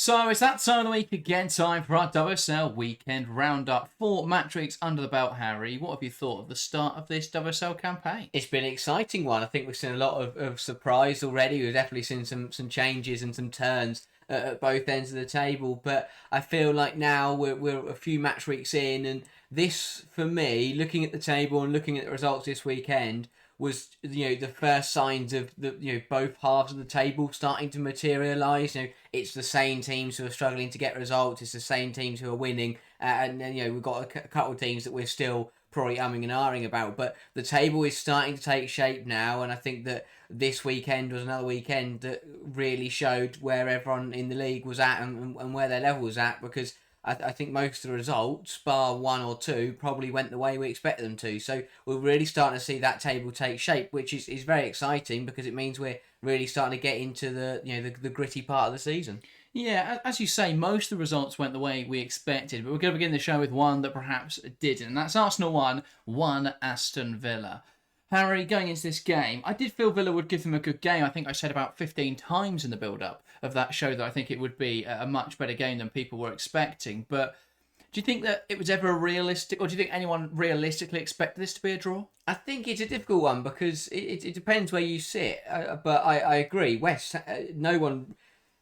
So it's that time of the week again, time for our WSL weekend roundup. 4 match weeks under the belt, Harry. What have you thought of the start of this WSL campaign? It's been an exciting one. I think we've seen a lot of surprise already. We've definitely seen some changes and some turns at both ends of the table. But I feel like now we're a few match weeks in, and this, for me, looking at the table and looking at the results this weekend, was the first signs of the both halves of the table starting to materialise. It's the same teams who are struggling to get results. It's the same teams who are winning, and then we've got a couple of teams that we're still probably umming and ahhing about. But the table is starting to take shape now, and I think that this weekend was another weekend that really showed where everyone in the league was at and where their level was at, because I think most of the results, bar 1 or 2, probably went the way we expected them to. So we're really starting to see that table take shape, which is very exciting, because it means we're really starting to get into the gritty part of the season. Yeah, as you say, most of the results went the way we expected, but we're going to begin the show with one that perhaps didn't, and that's Arsenal 1, Aston Villa. Harry, going into this game, I did feel Villa would give them a good game. I think I said about 15 times in the build-up of that show that I think it would be a much better game than people were expecting. But do you think that it was ever realistic, or do you think anyone realistically expected this to be a draw? I think it's a difficult one, because it depends where you sit. But I agree. No one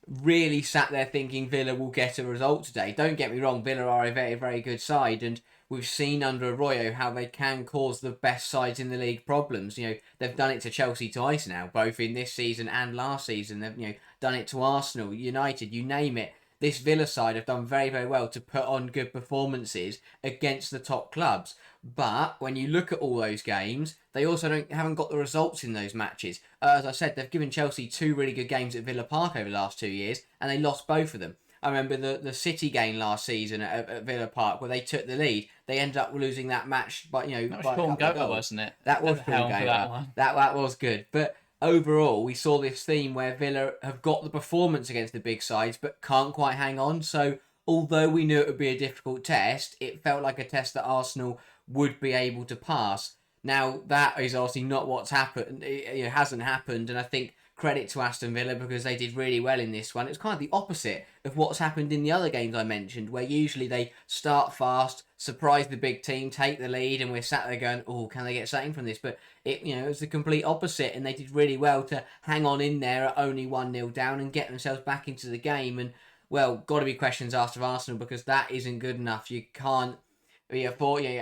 really sat there thinking Villa will get a result today. Don't get me wrong, Villa are a very, very good side, and we've seen under Arroyo how they can cause the best sides in the league problems. They've done it to Chelsea twice now, both in this season and last season. They've done it to Arsenal, United, you name it. This Villa side have done very, very well to put on good performances against the top clubs. But when you look at all those games, they also haven't got the results in those matches. As I said, they've given Chelsea 2 really good games at Villa Park over the last 2 years, and they lost both of them. I remember the City game last season at Villa Park, where they took the lead. They ended up losing that match, but That was Paul Gover, wasn't it? That was Paul Gover. That was good. But overall, we saw this theme where Villa have got the performance against the big sides, but can't quite hang on. So although we knew it would be a difficult test, it felt like a test that Arsenal would be able to pass. Now, that is obviously not what's happened. It hasn't happened, and I think credit to Aston Villa, because they did really well in this one. It's kind of the opposite of what's happened in the other games I mentioned, where usually they start fast, surprise the big team, take the lead, and we're sat there going, oh, can they get something from this? But it was the complete opposite, and they did really well to hang on in there at only 1-0 down and get themselves back into the game. And, well, got to be questions asked of Arsenal, because that isn't good enough. You can't. You're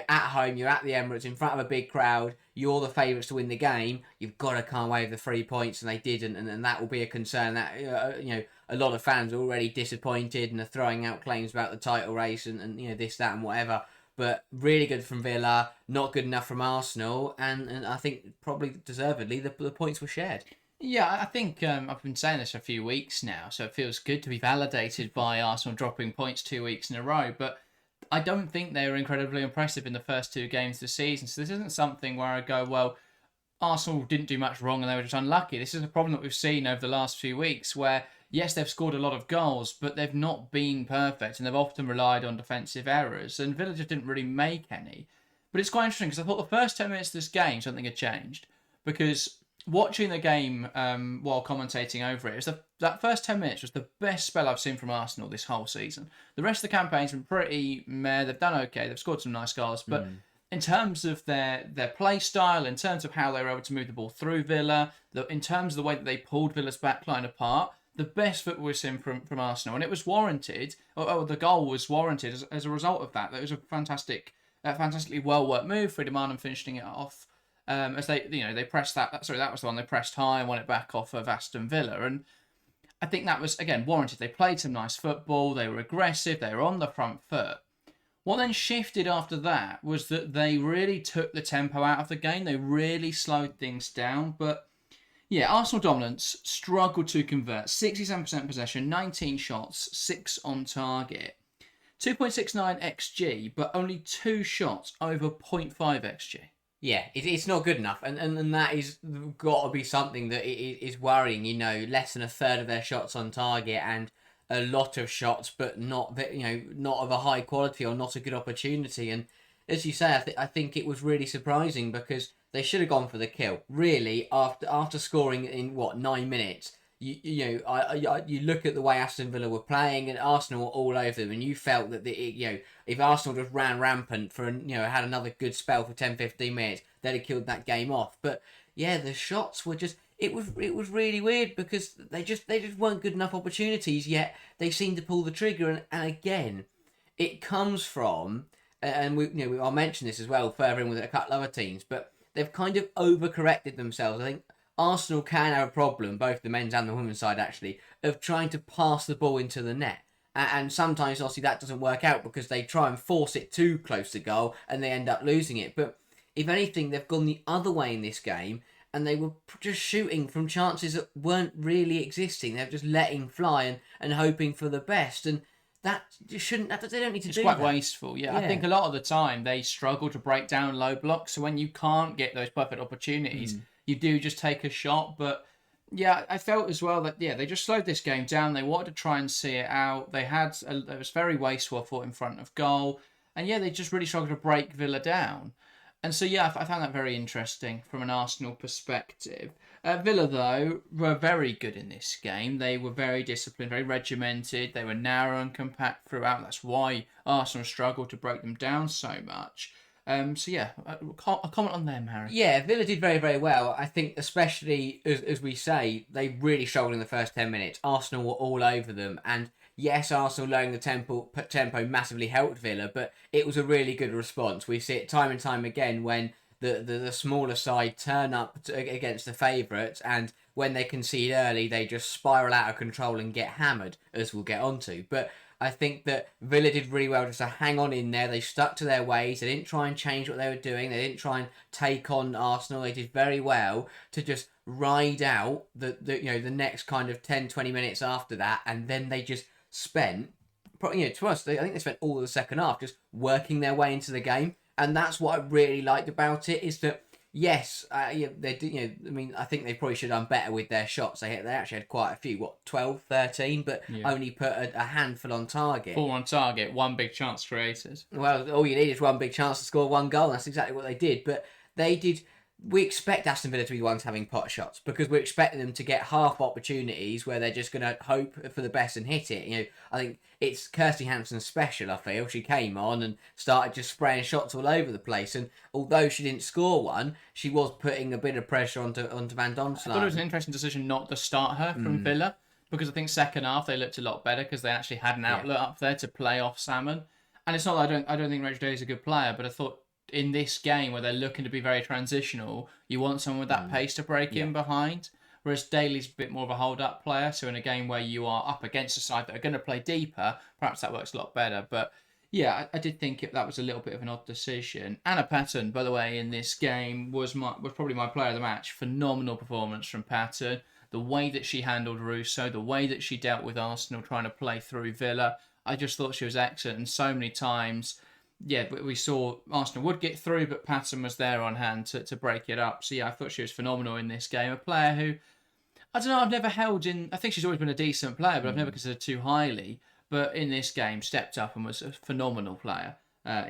at home, you're at the Emirates, in front of a big crowd, you're the favourites to win the game, you've got to come away with the 3 points, and they didn't, and that will be a concern. That a lot of fans are already disappointed and are throwing out claims about the title race and this, that and whatever. But really good from Villa, not good enough from Arsenal, and I think probably deservedly the points were shared. Yeah, I think I've been saying this for a few weeks now, so it feels good to be validated by Arsenal dropping points 2 weeks in a row, but I don't think they were incredibly impressive in the first 2 games of the season. So this isn't something where I go, well, Arsenal didn't do much wrong and they were just unlucky. This is a problem that we've seen over the last few weeks where, yes, they've scored a lot of goals, but they've not been perfect, and they've often relied on defensive errors, and Villa just didn't really make any. But it's quite interesting, because I thought the first 10 minutes of this game, something had changed, because watching the game while commentating over it, that first 10 minutes was the best spell I've seen from Arsenal this whole season. The rest of the campaign's been pretty meh. They've done okay. They've scored some nice goals. But in terms of their play style, in terms of how they were able to move the ball through Villa, in terms of the way that they pulled Villa's backline apart, the best football we've seen from Arsenal. And it was warranted, or the goal was warranted as a result of that. That was a fantastically well-worked move. Friedemann finishing it off. As they pressed that. Sorry, that was the one they pressed high and won it back off of Aston Villa, and I think that was again warranted. They played some nice football. They were aggressive. They were on the front foot. What then shifted after that was that they really took the tempo out of the game. They really slowed things down. But yeah, Arsenal dominance struggled to convert. 67% possession, 19 shots, 6 on target, 2.69 xG, but only 2 shots over 0.5 xG. Yeah, it's not good enough, and that is got to be something that is worrying. Less than a third of their shots on target, and a lot of shots, but not not of a high quality or not a good opportunity. And as you say, I think it was really surprising, because they should have gone for the kill. Really, after scoring in 9 minutes, you look at the way Aston Villa were playing, and Arsenal were all over them, and you felt that if Arsenal just ran rampant for had another good spell for 10-15 minutes, they'd have killed that game off. But yeah, the shots were just it was really weird because they just weren't good enough opportunities, yet they seemed to pull the trigger, and again, it comes from, and I'll mention this as well further in with a couple other teams, but they've kind of overcorrected themselves. I think Arsenal can have a problem, both the men's and the women's side actually, of trying to pass the ball into the net. And sometimes, obviously, that doesn't work out because they try and force it too close to goal and they end up losing it. But if anything, they've gone the other way in this game and they were just shooting from chances that weren't really existing. They're just letting fly and hoping for the best. And that shouldn't. They don't need to do that. It's quite wasteful. Yeah, I think a lot of the time they struggle to break down low blocks. So when you can't get those perfect opportunities, you do just take a shot. But yeah, I felt as well that they just slowed this game down. They wanted to try and see it out. It was very wasteful fought in front of goal, and they just really struggled to break Villa down. And so I found that very interesting from an Arsenal perspective. Villa, though, were very good in this game. They were very disciplined, very regimented. They were narrow and compact throughout. That's why Arsenal struggled to break them down so much. A comment on them, Harry. Yeah, Villa did very, very well. I think especially, as we say, they really struggled in the first 10 minutes. Arsenal were all over them. And yes, Arsenal lowering the tempo massively helped Villa, but it was a really good response. We see it time and time again when the smaller side turn up against the favourites, and when they concede early, they just spiral out of control and get hammered, as we'll get onto. But I think that Villa did really well just to hang on in there. They stuck to their ways. They didn't try and change what they were doing. They didn't try and take on Arsenal. They did very well to just ride out the next kind of 10-20 minutes after that, and then they just spent, to us, I think they spent all of the second half just working their way into the game. And that's what I really liked about it, is that, yes, they did, I think they probably should have done better with their shots. They actually had quite a few, 12, 13, but only put a handful on target. 4 on target, one big chance created. Well, all you need is one big chance to score one goal. That's exactly what they did. But they did. We expect Aston Villa to be the ones having pot shots because we're expecting them to get half opportunities where they're just going to hope for the best and hit it. I think it's Kirsty Hampson's special, I feel. She came on and started just spraying shots all over the place. And although she didn't score one, she was putting a bit of pressure onto Van Donselaar. I thought it was an interesting decision not to start her from Villa because I think second half they looked a lot better because they actually had an outlet up there to play off Salmon. And it's not that I don't think Rachel Daly's a good player, but I thought in this game where they're looking to be very transitional, you want someone with that pace to break in behind. Whereas Daly's a bit more of a hold-up player, so in a game where you are up against a side that are going to play deeper, perhaps that works a lot better. But yeah, I did think that was a little bit of an odd decision. Anna Patton, by the way, in this game was probably my player of the match. Phenomenal performance from Patton. The way that she handled Russo, the way that she dealt with Arsenal trying to play through Villa, I just thought she was excellent. And so many times, we saw Arsenal would get through, but Patton was there on hand to break it up. So I thought she was phenomenal in this game. A player who, I don't know, I've never held in. I think she's always been a decent player, but I've never considered too highly. But in this game, stepped up and was a phenomenal player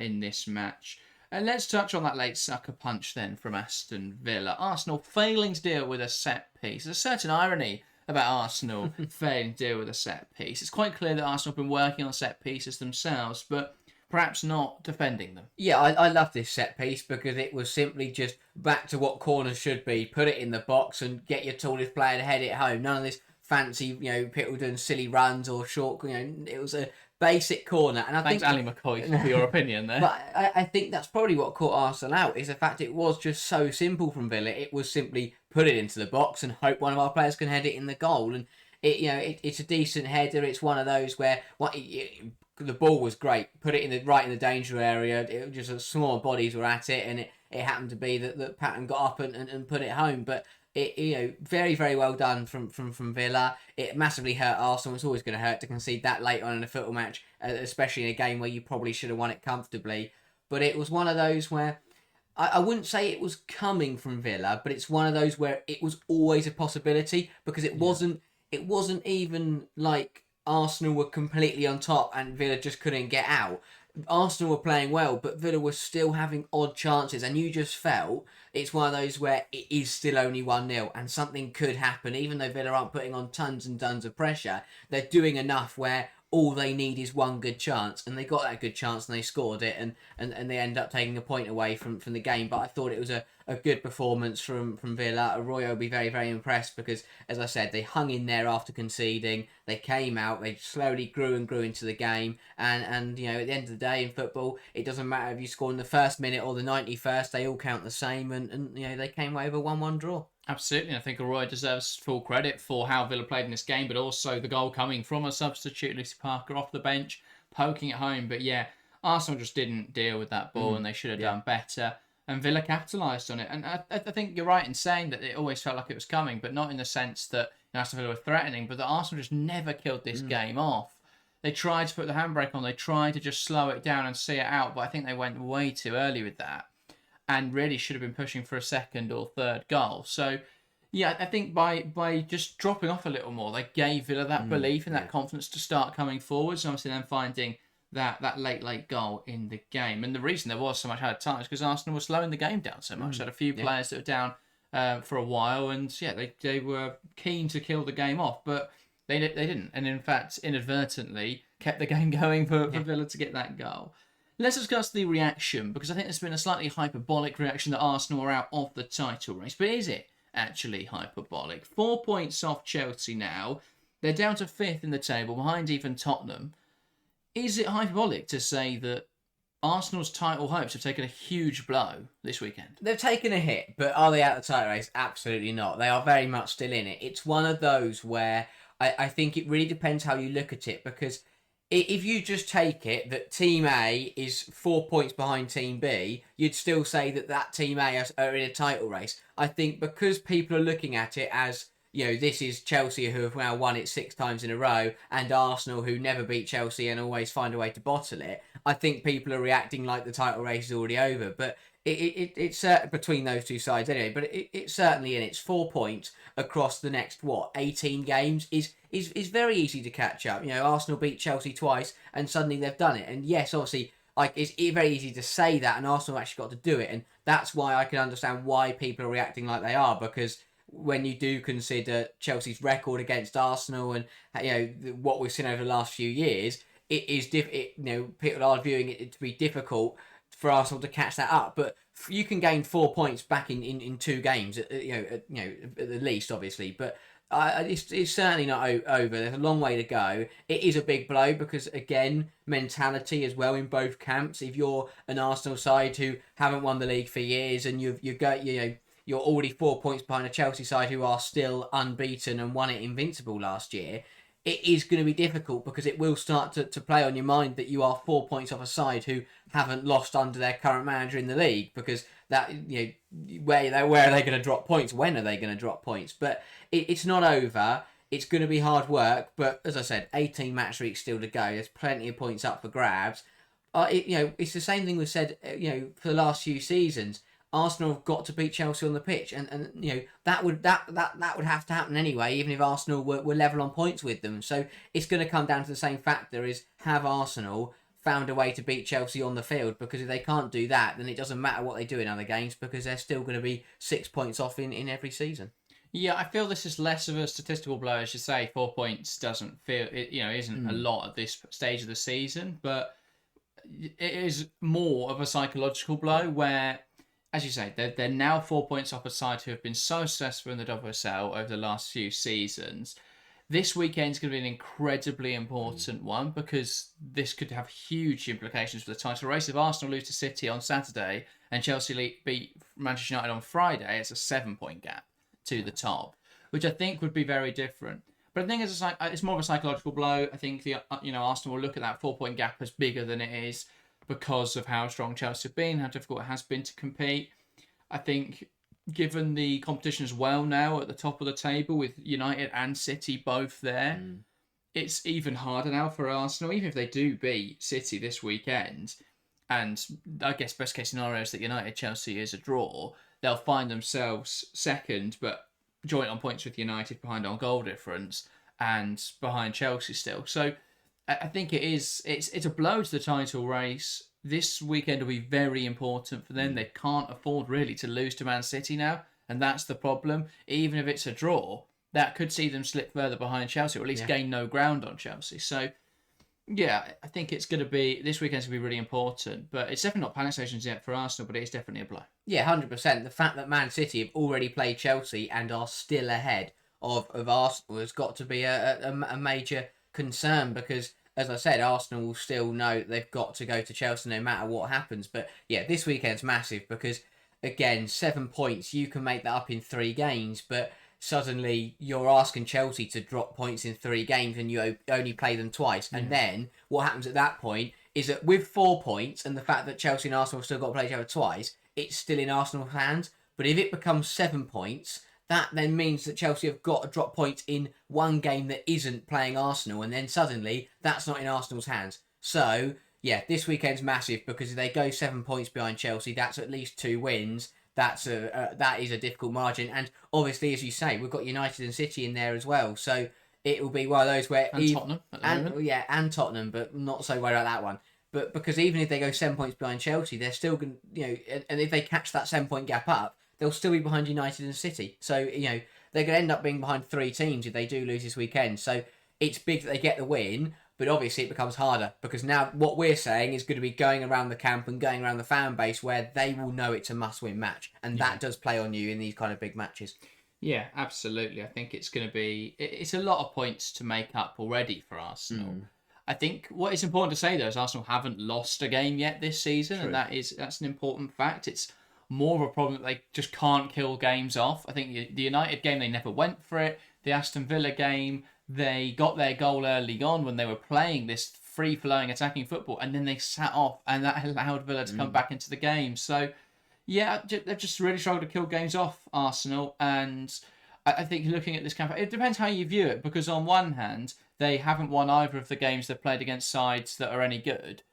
in this match. And let's touch on that late sucker punch then from Aston Villa. Arsenal failing to deal with a set piece. There's a certain irony about Arsenal failing to deal with a set piece. It's quite clear that Arsenal have been working on set pieces themselves, but perhaps not defending them. Yeah, I love this set piece because it was simply just back to what corners should be. Put it in the box and get your tallest player to head it home. None of this fancy, people doing silly runs or short, it was a basic corner. And Thanks, Ali McCoy, for your opinion there. But I think that's probably what caught Arsenal out, is the fact it was just so simple from Villa. It was simply put it into the box and hope one of our players can head it in the goal. And it's a decent header. It's one of those where the ball was great. Put it right in the danger area. It was just small bodies were at it, and it happened to be that Patton got up and put it home. But it very, very well done from Villa. It massively hurt Arsenal. It's always going to hurt to concede that late on in a football match, especially in a game where you probably should have won it comfortably. But it was one of those where I wouldn't say it was coming from Villa, but it's one of those where it was always a possibility because it wasn't even like Arsenal were completely on top and Villa just couldn't get out. Arsenal were playing well, but Villa was still having odd chances, and you just felt it's one of those where it is still only 1-0 and something could happen. Even though Villa aren't putting on tons and tons of pressure, they're doing enough where all they need is one good chance, and they got that good chance and they scored it, and they end up taking a point away from the game. But I thought it was a good performance from Villa. Arroyo will be very, very impressed because, as I said, they hung in there after conceding. They came out, they slowly grew and grew into the game, and you know, at the end of the day in football, it doesn't matter if you score in the first minute or the 91st, they all count the same, and you know, they came away with a 1-1 draw. Absolutely, I think Arroyo deserves full credit for how Villa played in this game, but also the goal coming from a substitute, Lucy Parker, off the bench, poking it home. But yeah, Arsenal just didn't deal with that ball, and they should have done better. And Villa capitalised on it. And I think you're right in saying that it always felt like it was coming, but not in the sense that Aston Villa were threatening, but that Arsenal just never killed this game off. They tried to put the handbrake on, they tried to just slow it down and see it out, but I think they went way too early with that, and really should have been pushing for a second or third goal. So, yeah, I think by just dropping off a little more, they gave Villa that belief and that confidence to start coming forwards, and obviously then finding that late goal in the game. And the reason there was so much out of time is because Arsenal was slowing the game down so much. They had a few players that were down for a while, and yeah, they were keen to kill the game off, but they didn't. And in fact, inadvertently kept the game going for Villa to get that goal. Let's discuss the reaction, because I think there's been a slightly hyperbolic reaction that Arsenal are out of the title race. But is it actually hyperbolic? 4 points off Chelsea now. They're down to 5th in the table, behind even Tottenham. Is it hyperbolic to say that Arsenal's title hopes have taken a huge blow this weekend? They've taken a hit, but are they out of the title race? Absolutely not. They are very much still in it. It's one of those where I think it really depends how you look at it, because if you just take it that Team A is 4 points behind Team B, you'd still say that Team A are in a title race. I think because people are looking at it as, you know, this is Chelsea who have now won it 6 times in a row, and Arsenal who never beat Chelsea and always find a way to bottle it, I think people are reacting like the title race is already over. But it's between those two sides anyway. But it's certainly in. It's 4 points across the next 18 games is very easy to catch up. You know, Arsenal beat Chelsea twice, and suddenly they've done it. And yes, obviously, like it's very easy to say that, and Arsenal actually got to do it, and that's why I can understand why people are reacting like they are, because when you do consider Chelsea's record against Arsenal and, you know, what we've seen over the last few years, it is you know, people are viewing it to be difficult for Arsenal to catch that up. But you can gain 4 points back in 2 games, at the least, obviously. But it's certainly not over. There's a long way to go. It is a big blow because, again, mentality as well in both camps. If you're an Arsenal side who haven't won the league for years, and you're already 4 points behind a Chelsea side who are still unbeaten and won it invincible last year, it is going to be difficult, because it will start to play on your mind that you are 4 points off a side who haven't lost under their current manager in the league, because that, you know, where are they going to drop points? When are they going to drop points? But it's not over. It's going to be hard work, but as I said, 18 match weeks still to go. There's plenty of points up for grabs. It's the same thing we've said, for the last few seasons. Arsenal have got to beat Chelsea on the pitch, and you know that would have to happen anyway, even if Arsenal were level on points with them. So it's going to come down to the same factor: is have Arsenal found a way to beat Chelsea on the field? Because if they can't do that, then it doesn't matter what they do in other games, because they're still going to be 6 points off in every season. Yeah, I feel this is less of a statistical blow, as you say. 4 points isn't a lot at this stage of the season, but it is more of a psychological blow where, as you say, they're now 4 points off a side who have been so successful in the WSL over the last few seasons. This weekend's going to be an incredibly important one, because this could have huge implications for the title race. If Arsenal lose to City on Saturday and Chelsea beat Manchester United on Friday, it's a 7-point gap to the top, which I think would be very different. But I think it's more of a psychological blow. I think Arsenal will look at that 4 point gap as bigger than it is, because of how strong Chelsea have been, how difficult it has been to compete. I think, given the competition as well now at the top of the table with United and City both there, it's even harder now for Arsenal, even if they do beat City this weekend. And I guess best case scenario is that United Chelsea is a draw. They'll find themselves second, but joint on points with United, behind on goal difference, and behind Chelsea still. So I think it is. It's a blow to the title race. This weekend will be very important for them. They can't afford really to lose to Man City now, and that's the problem. Even if it's a draw, that could see them slip further behind Chelsea, or at least gain no ground on Chelsea. So, yeah, I think it's going to be this weekend's going to be really important. But it's definitely not panic stations yet for Arsenal, but it is definitely a blow. Yeah, 100%. The fact that Man City have already played Chelsea and are still ahead of Arsenal has got to be a major concern because, as I said, Arsenal will still know they've got to go to Chelsea no matter what happens. But yeah, this weekend's massive because, again, 7 points, you can make that up in 3 games, but suddenly you're asking Chelsea to drop points in 3 games and you only play them twice. And then what happens at that point is that with 4 points and the fact that Chelsea and Arsenal have still got to play each other twice, it's still in Arsenal's hands. But if it becomes 7 points, that then means that Chelsea have got to drop points in one game that isn't playing Arsenal, and then suddenly that's not in Arsenal's hands. So, yeah, this weekend's massive because if they go 7 points behind Chelsea, that's at least 2 wins. That is a difficult margin, and obviously, as you say, we've got United and City in there as well. So it will be one of those where Tottenham at the moment. Yeah, and Tottenham, but not so worried about that one. But because even if they go 7 points behind Chelsea, they're still going to, and if they catch that 7 point gap up, they'll still be behind United and City. So, they're going to end up being behind 3 teams if they do lose this weekend. So it's big that they get the win, but obviously it becomes harder because now what we're saying is going to be going around the camp and going around the fan base where they will know it's a must-win match. And that does play on you in these kind of big matches. Yeah, absolutely. I think it's going to be... It's a lot of points to make up already for Arsenal. I think what is important to say, though, is Arsenal haven't lost a game yet this season, and that's an important fact. It's more of a problem that they just can't kill games off. I think the United game, they never went for it. The Aston Villa game, they got their goal early on when they were playing this free-flowing attacking football, and then they sat off, and that allowed Villa to come back into the game. So, yeah, they've just really struggled to kill games off, Arsenal, and I think looking at this campaign, it depends how you view it, because on one hand, they haven't won either of the games they've played against sides that are any good,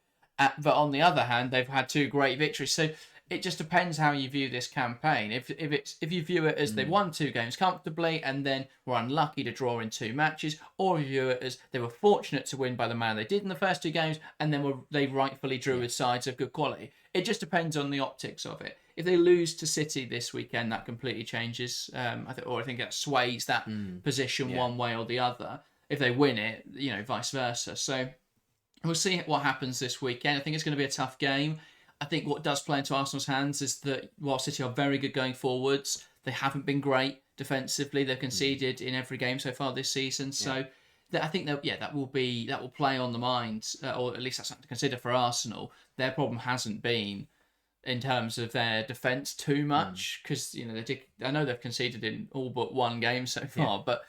but on the other hand, they've had 2 great victories. So it just depends how you view this campaign. If you view it as they won 2 games comfortably and then were unlucky to draw in 2 matches, or if you view it as they were fortunate to win by the manner they did in the first 2 games and then they rightfully drew with sides of good quality. It just depends on the optics of it. If they lose to City this weekend, that completely changes. I think that sways that position one way or the other. If they win it, vice versa. So we'll see what happens this weekend. I think it's going to be a tough game. I think what does play into Arsenal's hands is that while City are very good going forwards, they haven't been great defensively. They've conceded in every game so far this season. So I think that will play on the mind, or at least that's something to consider for Arsenal. Their problem hasn't been in terms of their defence too much because I know they've conceded in all but 1 game so far, but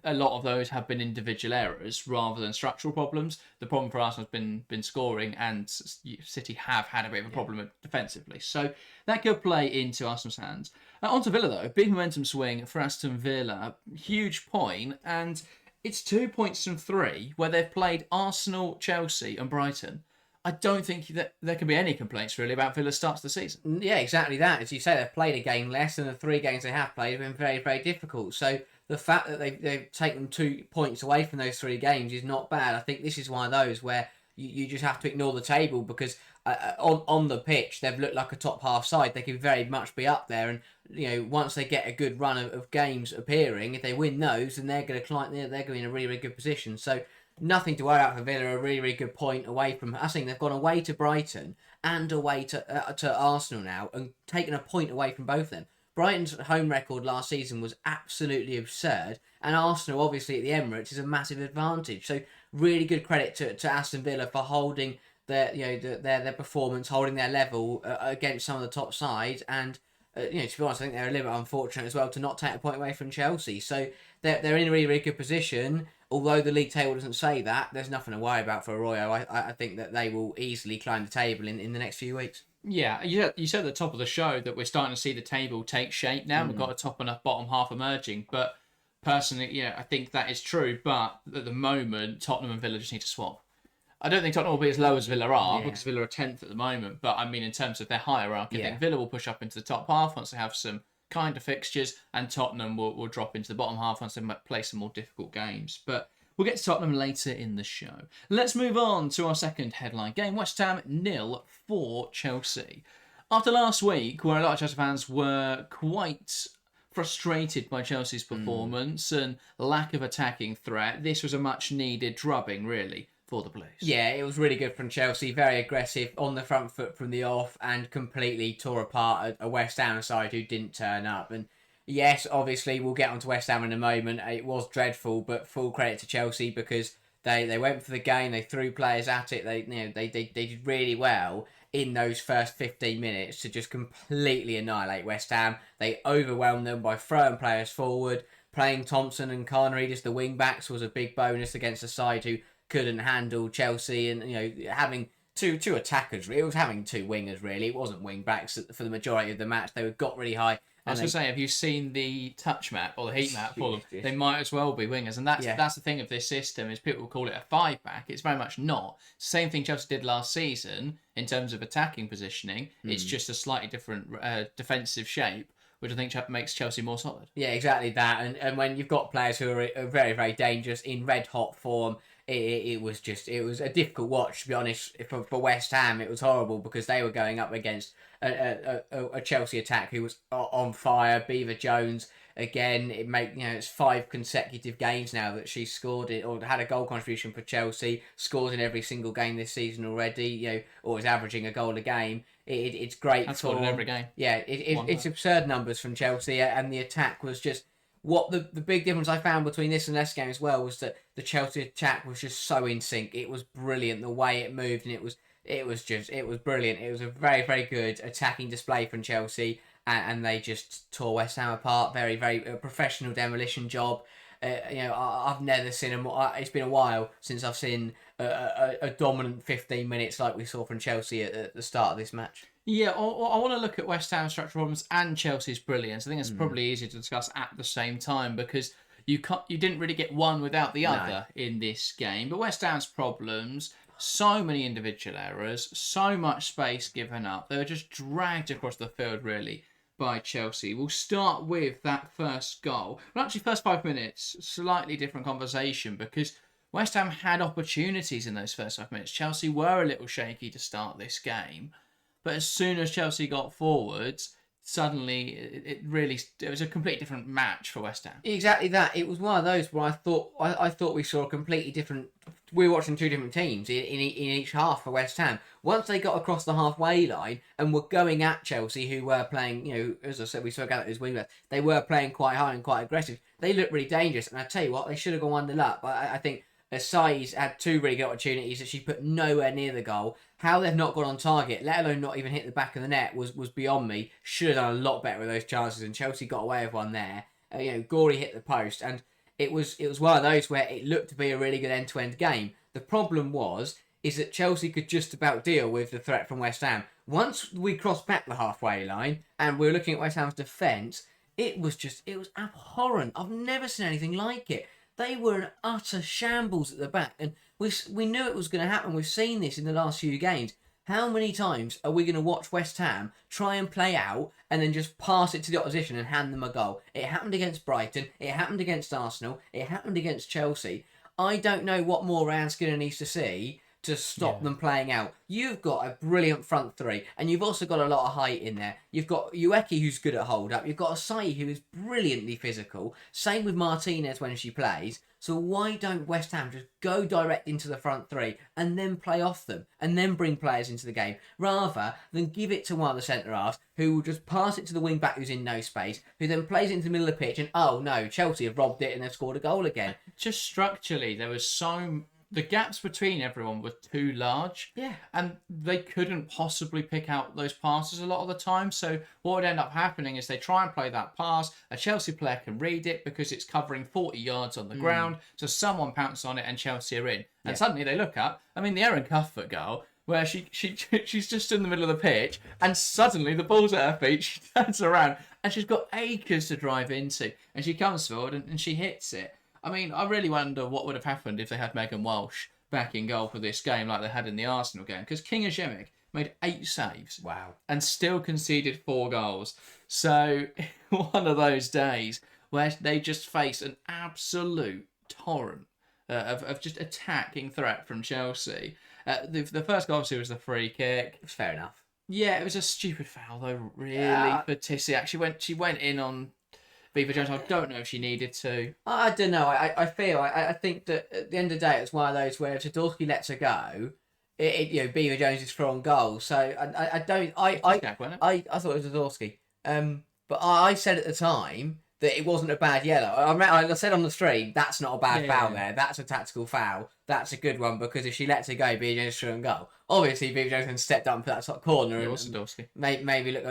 a lot of those have been individual errors rather than structural problems. The problem for Arsenal has been scoring, and City have had a bit of a problem defensively. So that could play into Arsenal's hands. On to Villa, though. Big momentum swing for Aston Villa. Huge point, and it's 2 points from 3 where they've played Arsenal, Chelsea and Brighton. I don't think that there can be any complaints, really, about Villa's start to the season. Yeah, exactly that. As you say, they've played a game less, and the 3 games they have played have been very, very difficult. So the fact that they've taken 2 points away from those 3 games is not bad. I think this is one of those where you just have to ignore the table because on the pitch they've looked like a top half side. They could very much be up there, and once they get a good run of games appearing, if they win those, then they're going to climb. They're going to be in a really, really good position. So nothing to worry about for Villa. A really, really good point away from. I think they've gone away to Brighton and away to Arsenal now, and taken a point away from both of them. Brighton's home record last season was absolutely absurd, and Arsenal, obviously, at the Emirates is a massive advantage. So really good credit to Aston Villa for holding their performance, holding their level against some of the top sides, and to be honest, I think they're a little bit unfortunate as well to not take a point away from Chelsea. So they're in a really, really good position. Although the league table doesn't say that, there's nothing to worry about for Arroyo. I think that they will easily climb the table in the next few weeks. Yeah, you said at the top of the show that we're starting to see the table take shape now. We've got a top and a bottom half emerging. But personally, I think that is true. But at the moment, Tottenham and Villa just need to swap. I don't think Tottenham will be as low as Villa are because Villa are 10th at the moment. But I mean, in terms of their hierarchy, I think Villa will push up into the top half once they have some kind of fixtures, and Tottenham will drop into the bottom half once they play some more difficult games. But We'll get to Tottenham later in the show. Let's move on to our second headline game. West Ham 0 for Chelsea. After last week, where a lot of Chelsea fans were quite frustrated by Chelsea's performance and lack of attacking threat, this was a much needed drubbing, really, for the Blues. Yeah, it was really good from Chelsea. Very aggressive on the front foot from the off and completely tore apart a West Ham side who didn't turn up. And yes, obviously, we'll get onto West Ham in a moment. It was dreadful, but full credit to Chelsea because they went for the game. They threw players at it. They did really well in those first 15 minutes to just completely annihilate West Ham. They overwhelmed them by throwing players forward. Playing Thompson and Carnegie as the wing backs was a big bonus against a side who couldn't handle Chelsea, and having two attackers. It was having two wingers really. It wasn't wing backs for the majority of the match. They got really high. I was going to say, have you seen the touch map or the heat map for them? They might as well be wingers. And that's the thing of this system is people call it a 5-back. It's very much not. Same thing Chelsea did last season in terms of attacking positioning. It's just a slightly different defensive shape, which I think makes Chelsea more solid. Yeah, exactly that. And when you've got players who are very, very dangerous in red-hot form, it was a difficult watch, to be honest. For West Ham, it was horrible because they were going up against a Chelsea attack who was on fire. Beaver Jones again. It's 5 consecutive games now that she's scored it or had a goal contribution for Chelsea. Scored in every single game this season already. Or is averaging a goal a game. It's great. That's scored in every game. Yeah, it's absurd numbers from Chelsea, and the attack was just. What the big difference I found between this and Leicester game as well was that the Chelsea attack was just so in sync. It was brilliant the way it moved, and it was brilliant. It was a very, very good attacking display from Chelsea, and they just tore West Ham apart. Very, very professional demolition job. I've never seen it's been a while since I've seen a dominant 15 minutes like we saw from Chelsea at the start of this match. Yeah, I want to look at West Ham's structural problems and Chelsea's brilliance. I think it's probably easier to discuss at the same time because you didn't really get one without the other in this game. But West Ham's problems, so many individual errors, so much space given up. They were just dragged across the field, really, by Chelsea. We'll start with that first goal. Well, actually, first 5 minutes, slightly different conversation because West Ham had opportunities in those first 5 minutes. Chelsea were a little shaky to start this game. But as soon as Chelsea got forwards, suddenly it was a completely different match for West Ham. Exactly that. It was one of those where I thought we saw a completely different. We were watching two different teams in each half for West Ham. Once they got across the halfway line and were going at Chelsea, who were playing, as I said, we spoke out those wingbacks. They were playing quite high and quite aggressive. They looked really dangerous, and I tell you what, they should have gone 1-0 up. I think Sai's had 2 really good opportunities that she put nowhere near the goal. How they've not got on target, let alone not even hit the back of the net, was beyond me. Should have done a lot better with those chances, and Chelsea got away with one there. Gorey hit the post, and it was one of those where it looked to be a really good end-to-end game. The problem is that Chelsea could just about deal with the threat from West Ham. Once we crossed back the halfway line, and we were looking at West Ham's defence, it was abhorrent. I've never seen anything like it. They were an utter shambles at the back, and we knew it was going to happen. We've seen this in the last few games. How many times are we going to watch West Ham try and play out and then just pass it to the opposition and hand them a goal? It happened against Brighton. It happened against Arsenal. It happened against Chelsea. I don't know what more Ryan Skinner needs to see to stop them playing out. You've got a brilliant front three, and you've also got a lot of height in there. You've got Ueki, who's good at hold-up. You've got Asai, who is brilliantly physical. Same with Martinez when she plays. So why don't West Ham just go direct into the front three and then play off them and then bring players into the game rather than give it to one of the centre-halves who will just pass it to the wing-back who's in no space, who then plays it into the middle of the pitch and, oh no, Chelsea have robbed it and they've scored a goal again. Just structurally, there was the gaps between everyone were too large. Yeah. And they couldn't possibly pick out those passes a lot of the time. So what would end up happening is they try and play that pass. A Chelsea player can read it because it's covering 40 yards on the ground. So someone pounces on it and Chelsea are in. And suddenly they look up. I mean, the Erin Cuthbert goal, where she's just in the middle of the pitch and suddenly the ball's at her feet. She turns around and she's got acres to drive into. And she comes forward and she hits it. I mean, I really wonder what would have happened if they had Megan Walsh back in goal for this game like they had in the Arsenal game. Because King Ajemic made 8 saves. Wow. And still conceded 4 goals. So, one of those days where they just faced an absolute torrent of just attacking threat from Chelsea. The first goal obviously was the free kick. It's fair enough. Yeah, it was a stupid foul though, really, for Tissy. She went in on Viva Jones. I don't know if she needed to. I don't know. I think that at the end of the day, it's one of those where if Zadorsky lets her go, Beaver Jones is through on goal. So I thought it was Zadorsky. But I said at the time that it wasn't a bad yellow. I said on the stream, that's not a bad foul there. That's a tactical foul. That's a good one because if she lets it go, Beaver Jones is through on goal. Obviously, Beaver Jones can step up and put that top corner and maybe look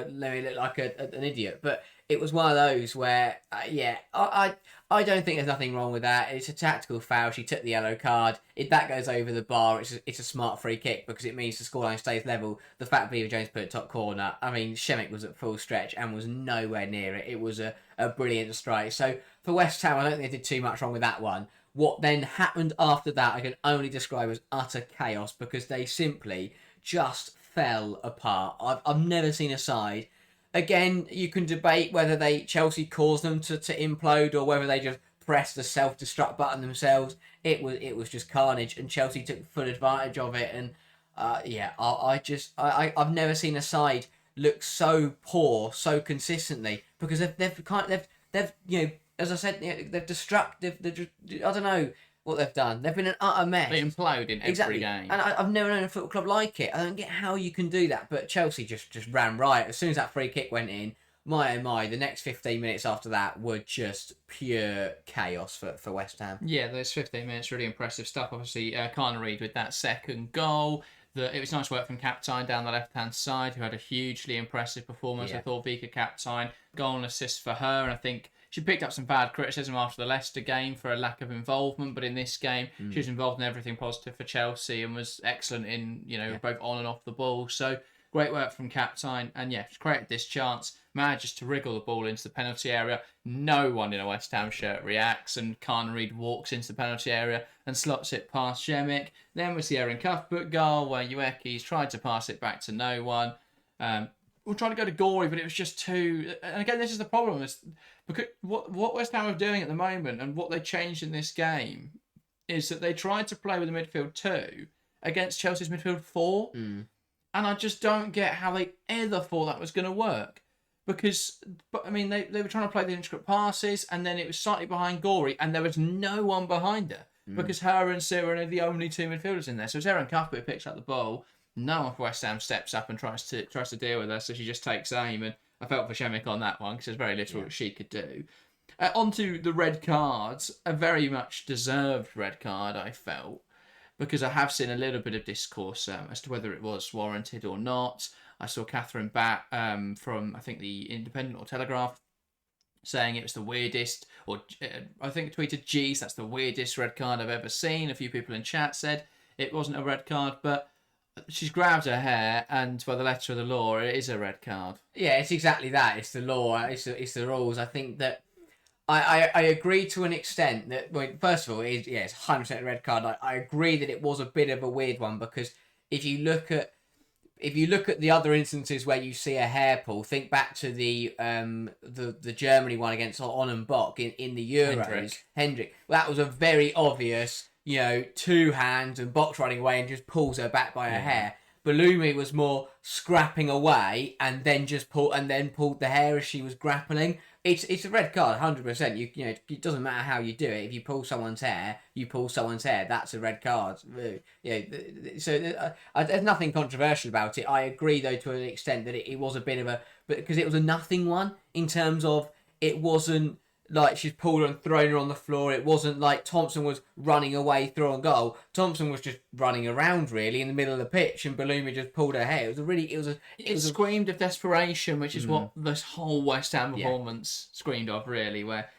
like an idiot. But it was one of those where, I don't think there's nothing wrong with that. It's a tactical foul. She took the yellow card. If that goes over the bar, it's a smart free kick because it means the scoreline stays level. The fact Beaver Jones put it top corner, I mean, Šemić was at full stretch and was nowhere near it. It was a brilliant strike. So for West Ham, I don't think they did too much wrong with that one. What then happened after that, I can only describe as utter chaos because they simply just fell apart. I've never seen a side. Again, you can debate whether Chelsea caused them to implode or whether they just pressed the self-destruct button themselves. It was just carnage, and Chelsea took full advantage of it. And I've never seen a side look so poor so consistently because they've as I said, they've destructive. I don't know what they've done. They've been an utter mess. They implode in every game. And I've never known a football club like it. I don't get how you can do that. But Chelsea just ran riot. As soon as that free kick went in, my oh my, the next 15 minutes after that were just pure chaos for West Ham. Yeah, those 15 minutes, really impressive stuff. Obviously, Conor Reid with that second goal. It was nice work from Captain down the left-hand side, who had a hugely impressive performance. Yeah. I thought Vika Captain, goal and assist for her. And I think she picked up some bad criticism after the Leicester game for a lack of involvement, but in this game, she was involved in everything positive for Chelsea and was excellent in, both on and off the ball. So great work from Captain. And yeah, she created this chance, manages to wriggle the ball into the penalty area. No one in a West Ham shirt reacts, and Conor Reid walks into the penalty area and slots it past Šemić. Then was the Aaron Cuthbert goal where Ueki's tried to pass it back to no one. We're trying to go to Gorey, but it was just too... And again, this is the problem. Because what West Ham are doing at the moment and what they changed in this game is that they tried to play with a midfield 2 against Chelsea's midfield 4. And I just don't get how they ever thought that was going to work. Because, they were trying to play the intricate passes and then it was slightly behind Gorey and there was no one behind her. Because her and Siren are the only 2 midfielders in there. So it's Aaron Cuthbert who picks up the ball. No one for West Ham steps up and tries to deal with her, so she just takes aim. And I felt for Šemić on that one because there's very little that she could do. Onto the red cards, a very much deserved red card, I felt, because I have seen a little bit of discourse as to whether it was warranted or not. I saw Catherine Batt from, I think, the Independent or Telegraph saying it was the weirdest, or I think tweeted, geez, that's the weirdest red card I've ever seen. A few people in chat said it wasn't a red card, but she's grabbed her hair, and by the letter of the law, it is a red card. Yeah, it's exactly that. It's the law. It's the rules. I think that I agree to an extent that, well, first of all, it's 100% a red card. I agree that it was a bit of a weird one because if you look at the other instances where you see a hair pull, think back to the Germany one against On and Bock in the Euros. Hendrick. Well, that was a very obvious, 2 hands and Box running away and just pulls her back by her hair. Balumi was more scrapping away and then pulled the hair as she was grappling. It's a red card, 100%. It doesn't matter how you do it. If you pull someone's hair, you pull someone's hair. That's a red card. So there's nothing controversial about it. I agree though to an extent that it was a bit of a, but because it was a nothing one in terms of it wasn't like she's pulled her and thrown her on the floor. It wasn't like Thompson was running away through on goal. Thompson was just running around really in the middle of the pitch, and Balumi just pulled her hair. It screamed of desperation, which is what this whole West Ham performance screamed of, really. Where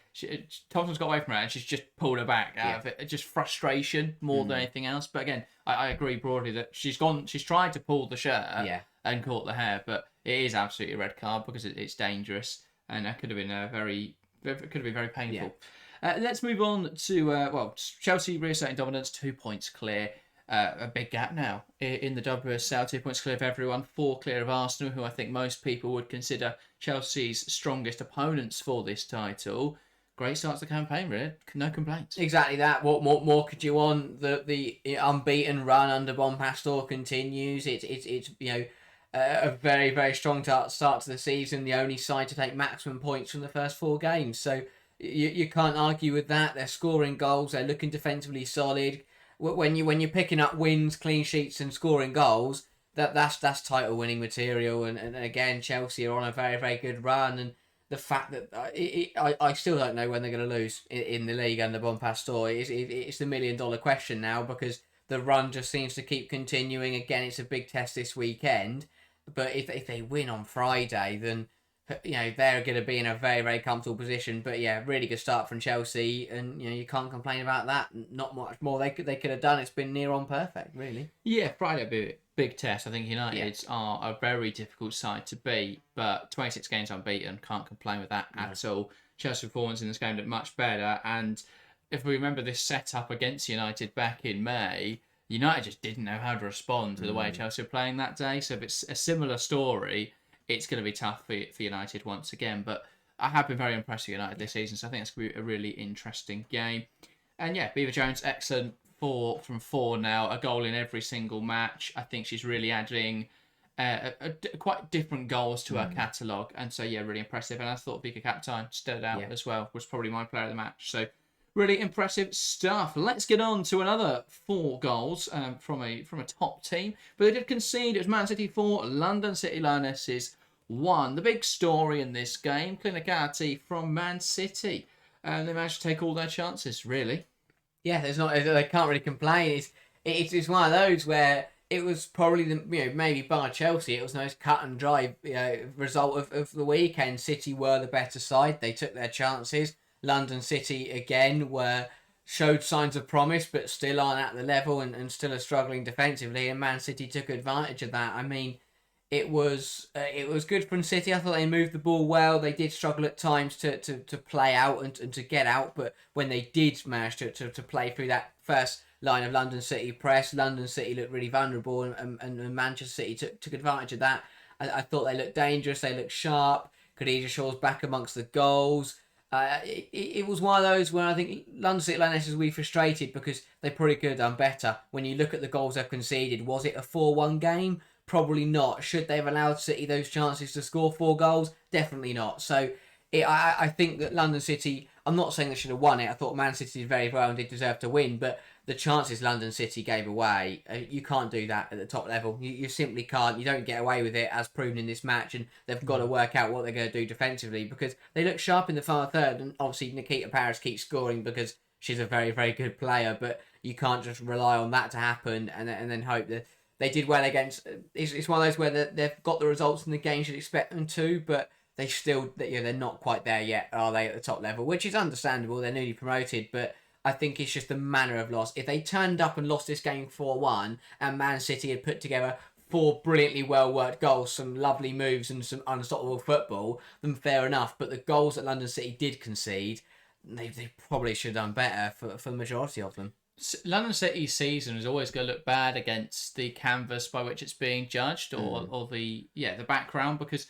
Thompson's got away from her and she's just pulled her back out of it. Just frustration more than anything else. But again, I agree broadly that she's tried to pull the shirt and caught the hair, but it is absolutely a red card because it's dangerous, and that could have been very painful. Let's move on to Chelsea reasserting dominance, 2 points clear. A big gap now in the WSL, 2 points clear of everyone, 4 clear of Arsenal, who I think most people would consider Chelsea's strongest opponents for this title. great start to the campaign, really. No complaints. Exactly that. What more could you want? The unbeaten run under Bon Pastor continues. It's a very, very strong start to the season. The only side to take maximum points from the first 4 games. So you can't argue with that. They're scoring goals. They're looking defensively solid. When you're picking up wins, clean sheets, and scoring goals, that's title winning material. And again, Chelsea are on a very, very good run. And the fact that I still don't know when they're going to lose in the league under Bon Pastor. It's the $1 million question now, because the run just seems to keep continuing. Again, it's a big test this weekend, but if they win on Friday, then they're going to be in a very, very comfortable position. But yeah, really good start from Chelsea, and you can't complain about that. Not much more they could have done. It's been near on perfect, really. Yeah, Friday will be a big test. I think United are a very difficult side to beat, but 26 games unbeaten, can't complain with that at all. Chelsea's performance in this game looked much better, and if we remember this setup against United back in May, United just didn't know how to respond to the way Chelsea were playing that day. So if it's a similar story, it's going to be tough for United once again. But I have been very impressed with United this season, so I think it's going to be a really interesting game. And yeah, Beaver Jones, excellent. 4 from 4 now, a goal in every single match. I think she's really adding quite different goals to her catalogue. And so, yeah, really impressive. And I thought Vika Kaptein stood out as well, was probably my player of the match. So, really impressive stuff. Let's get on to another 4 goals from a top team. But they did concede. It was Man City 4, London City Lionesses 1. The big story in this game, clinicality from Man City. And they managed to take all their chances, really. Yeah, they can't really complain. It's one of those where it was probably maybe bar Chelsea, it was the most cut and dry result of the weekend. City were the better side. They took their chances. London City again showed signs of promise, but still aren't at the level and still are struggling defensively. And Man City took advantage of that. I mean, it was good from City. I thought they moved the ball well. They did struggle at times to play out and to get out, but when they did manage to play through that first line of London City press, London City looked really vulnerable, and Manchester City took advantage of that. I thought they looked dangerous. They looked sharp. Khadija Shaw's back amongst the goals. It was one of those where I think London City Lionesses will be frustrated because they probably could have done better. When you look at the goals they've conceded, was it a 4-1 game? Probably not. Should they have allowed City those chances to score 4 goals? Definitely not. So I think that London City, I'm not saying they should have won it. I thought Man City did very well and did deserve to win, but the chances London City gave away, you can't do that at the top level. You simply can't. You don't get away with it, as proven in this match, and they've got to work out what they're going to do defensively, because they look sharp in the final third, and obviously Nikita Paris keeps scoring because she's a very, very good player, but you can't just rely on that to happen and then hope that they did well against. It's one of those where they've got the results in the games you'd expect them to, but they still, they're not quite there yet, are they, at the top level? Which is understandable. They're newly promoted, but I think it's just the manner of loss. If they turned up and lost this game 4-1, and Man City had put together 4 brilliantly well-worked goals, some lovely moves and some unstoppable football, then fair enough. But the goals that London City did concede, they probably should have done better for the majority of them. London City's season is always going to look bad against the canvas by which it's being judged, or the background, because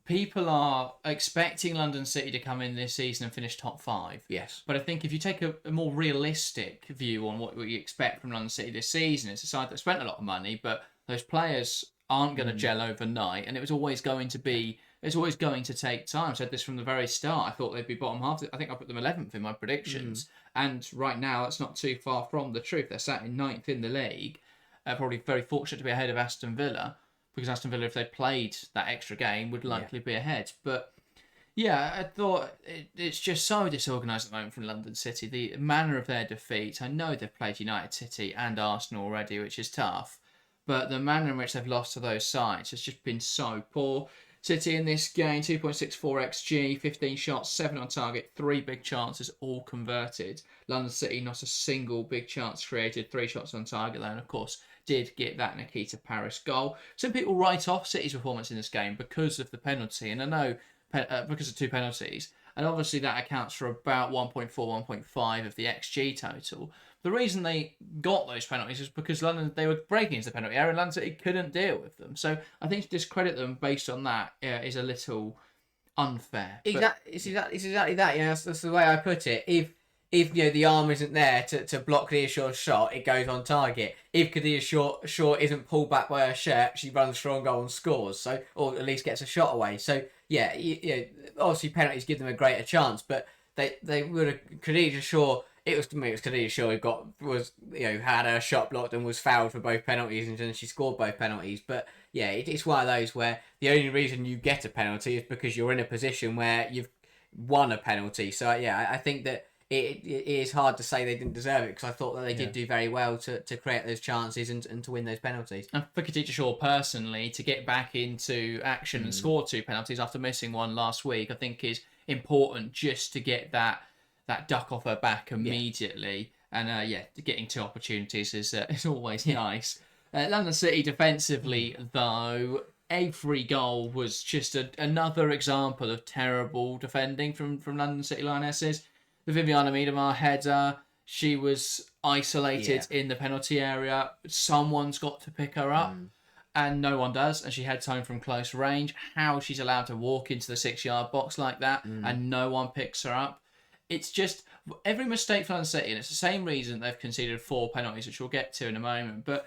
people are expecting London City to come in this season and finish top 5. Yes. But I think if you take a more realistic view on what you expect from London City this season, it's a side that spent a lot of money, but those players aren't going to gel overnight, and it's always going to take time. I said this from the very start. I thought they'd be bottom half. I think I put them 11th in my predictions. And right now, that's not too far from the truth. They're sat in 9th in the league. Probably very fortunate to be ahead of Aston Villa, because Aston Villa, if they played that extra game, would likely be ahead. But yeah, I thought it's just so disorganised at the moment from London City. The manner of their defeat, I know they've played United City and Arsenal already, which is tough, but the manner in which they've lost to those sides has just been so poor. City in this game, 2.64 XG, 15 shots, 7 on target, 3 big chances, all converted. London City, not a single big chance created, 3 shots on target though, and of course did get that Nikita Paris goal. Some people write off City's performance in this game because of the penalty, and I know because of 2 penalties, and obviously that accounts for about 1.4, 1.5 of the XG total. The reason they got those penalties is because they were breaking into the penalty area and London City couldn't deal with them. So I think to discredit them based on that is a little unfair. It's exactly that. That's the way I put it. If the arm isn't there to block Kadir Shaw's shot, it goes on target. If Kadir Shaw isn't pulled back by her shirt, she runs for a goal and scores. So, or at least gets a shot away. So yeah, obviously penalties give them a greater chance, but they would have Kadir Shaw. It was Kadir Shaw who had her shot blocked and was fouled for both penalties, and then she scored both penalties. But yeah, it's one of those where the only reason you get a penalty is because you're in a position where you've won a penalty. So yeah, I think that it is hard to say they didn't deserve it, because I thought that they did do very well to create those chances and to win those penalties. And for Khadija Shaw personally, to get back into action and score 2 penalties after missing one last week, I think is important, just to get that duck off her back immediately. And getting 2 opportunities is always nice. London City defensively, though, every goal was just another example of terrible defending from London City Lionesses. The Viviana Miedemar header, she was isolated in the penalty area. Someone's got to pick her up, and no one does, and she heads home from close range. How she's allowed to walk into the 6-yard box like that and no one picks her up. It's just every mistake for London City, and it's the same reason they've conceded 4 penalties, which we'll get to in a moment, but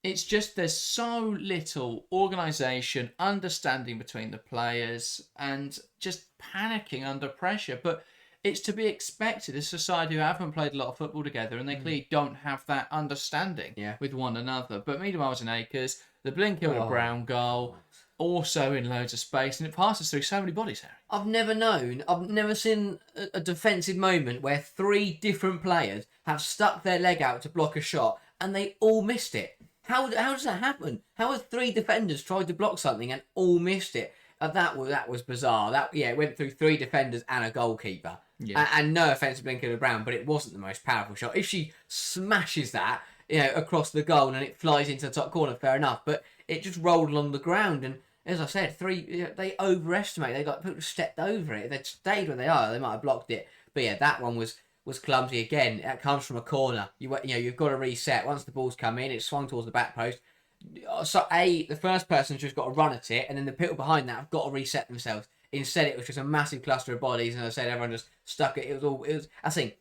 it's just there's so little organisation, understanding between the players, and just panicking under pressure. But it's to be expected. It's a side who haven't played a lot of football together, and they clearly don't have that understanding with one another. But Miedemar was in acres. The Blinkilda Brown goal, also in loads of space, and it passes through so many bodies, Harry. I've never seen a defensive moment where 3 different players have stuck their leg out to block a shot, and they all missed it. How does that happen? How have 3 defenders tried to block something and all missed it? That was bizarre. It went through 3 defenders and a goalkeeper. Yeah. And no offence to Blinkilda Brown, but it wasn't the most powerful shot. If she smashes that, across the goal and it flies into the top corner, fair enough. But it just rolled along the ground, and as I said, 3 they overestimate. People stepped over it. They stayed where they are. They might have blocked it, but yeah, that one was clumsy again. That comes from a corner. You've got to reset once the ball's come in. It's swung towards the back post. So the first person's just got to run at it, and then the people behind that have got to reset themselves. Instead, it was just a massive cluster of bodies, and as I said, everyone just stuck it. It was. I think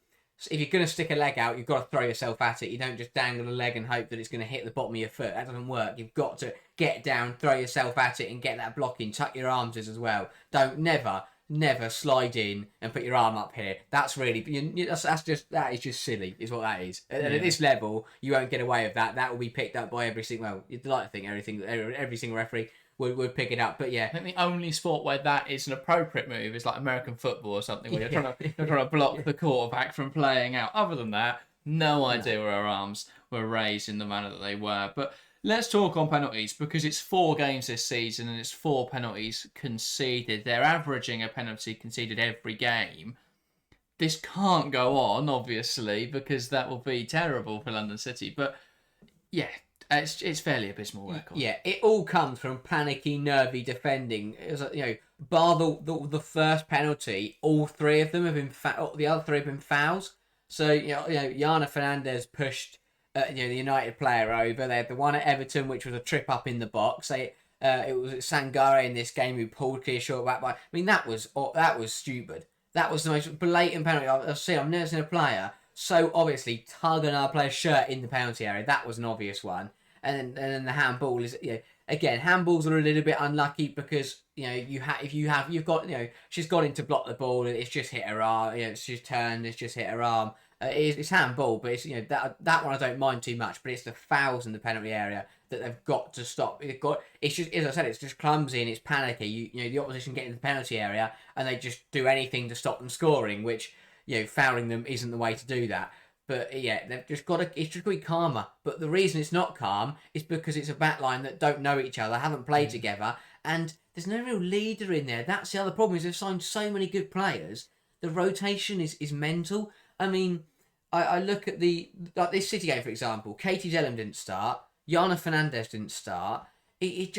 if you're gonna stick a leg out, you've got to throw yourself at it. You don't just dangle a leg and hope that it's gonna hit the bottom of your foot. That doesn't work. You've got to get down, throw yourself at it, and get that block in. Tuck your arms as well. Don't never slide in and put your arm up here. That's really that is just silly, is what that is. And at this level, you won't get away with that. That will be picked up by every single. Well, you'd like to think every single referee would pick it up, but yeah. I think the only sport where that is an appropriate move is like American football or something, where you're trying to block the quarterback from playing out. Other than that, no idea where our arms were raised in the manner that they were. But let's talk on penalties, because it's 4 games this season and it's 4 penalties conceded. They're averaging a penalty conceded every game. This can't go on, obviously, because that will be terrible for London City. But yeah, it's fairly abysmal record. Yeah, it all comes from panicky, nervy defending. Bar the first penalty, all 3 of them have been the other 3 have been fouls. So Jana Fernandez pushed the United player over. They had the one at Everton, which was a trip up in the box. It was Sangare in this game who pulled clear short back by. I mean, that was stupid. That was the most blatant penalty I've seen. I've never seen a player so obviously tug another player's shirt in the penalty area. That was an obvious one. And then the handball is again, handballs are a little bit unlucky because you've got she's got in to block the ball and it's just hit her arm. She's turned, it's just hit her arm. It's handball, but it's that one I don't mind too much. But it's the fouls in the penalty area that they've got to stop. It's just, as I said, it's just clumsy and it's panicky. The opposition get into the penalty area and they just do anything to stop them scoring, which fouling them isn't the way to do that. But yeah, they've just got to. It's just got to be calmer. But the reason it's not calm is because it's a backline that don't know each other, haven't played together, and there's no real leader in there. That's the other problem. Is they've signed so many good players. The rotation is mental. I mean, I look at this City game for example. Katie Zellum didn't start. Jana Fernandez didn't start. I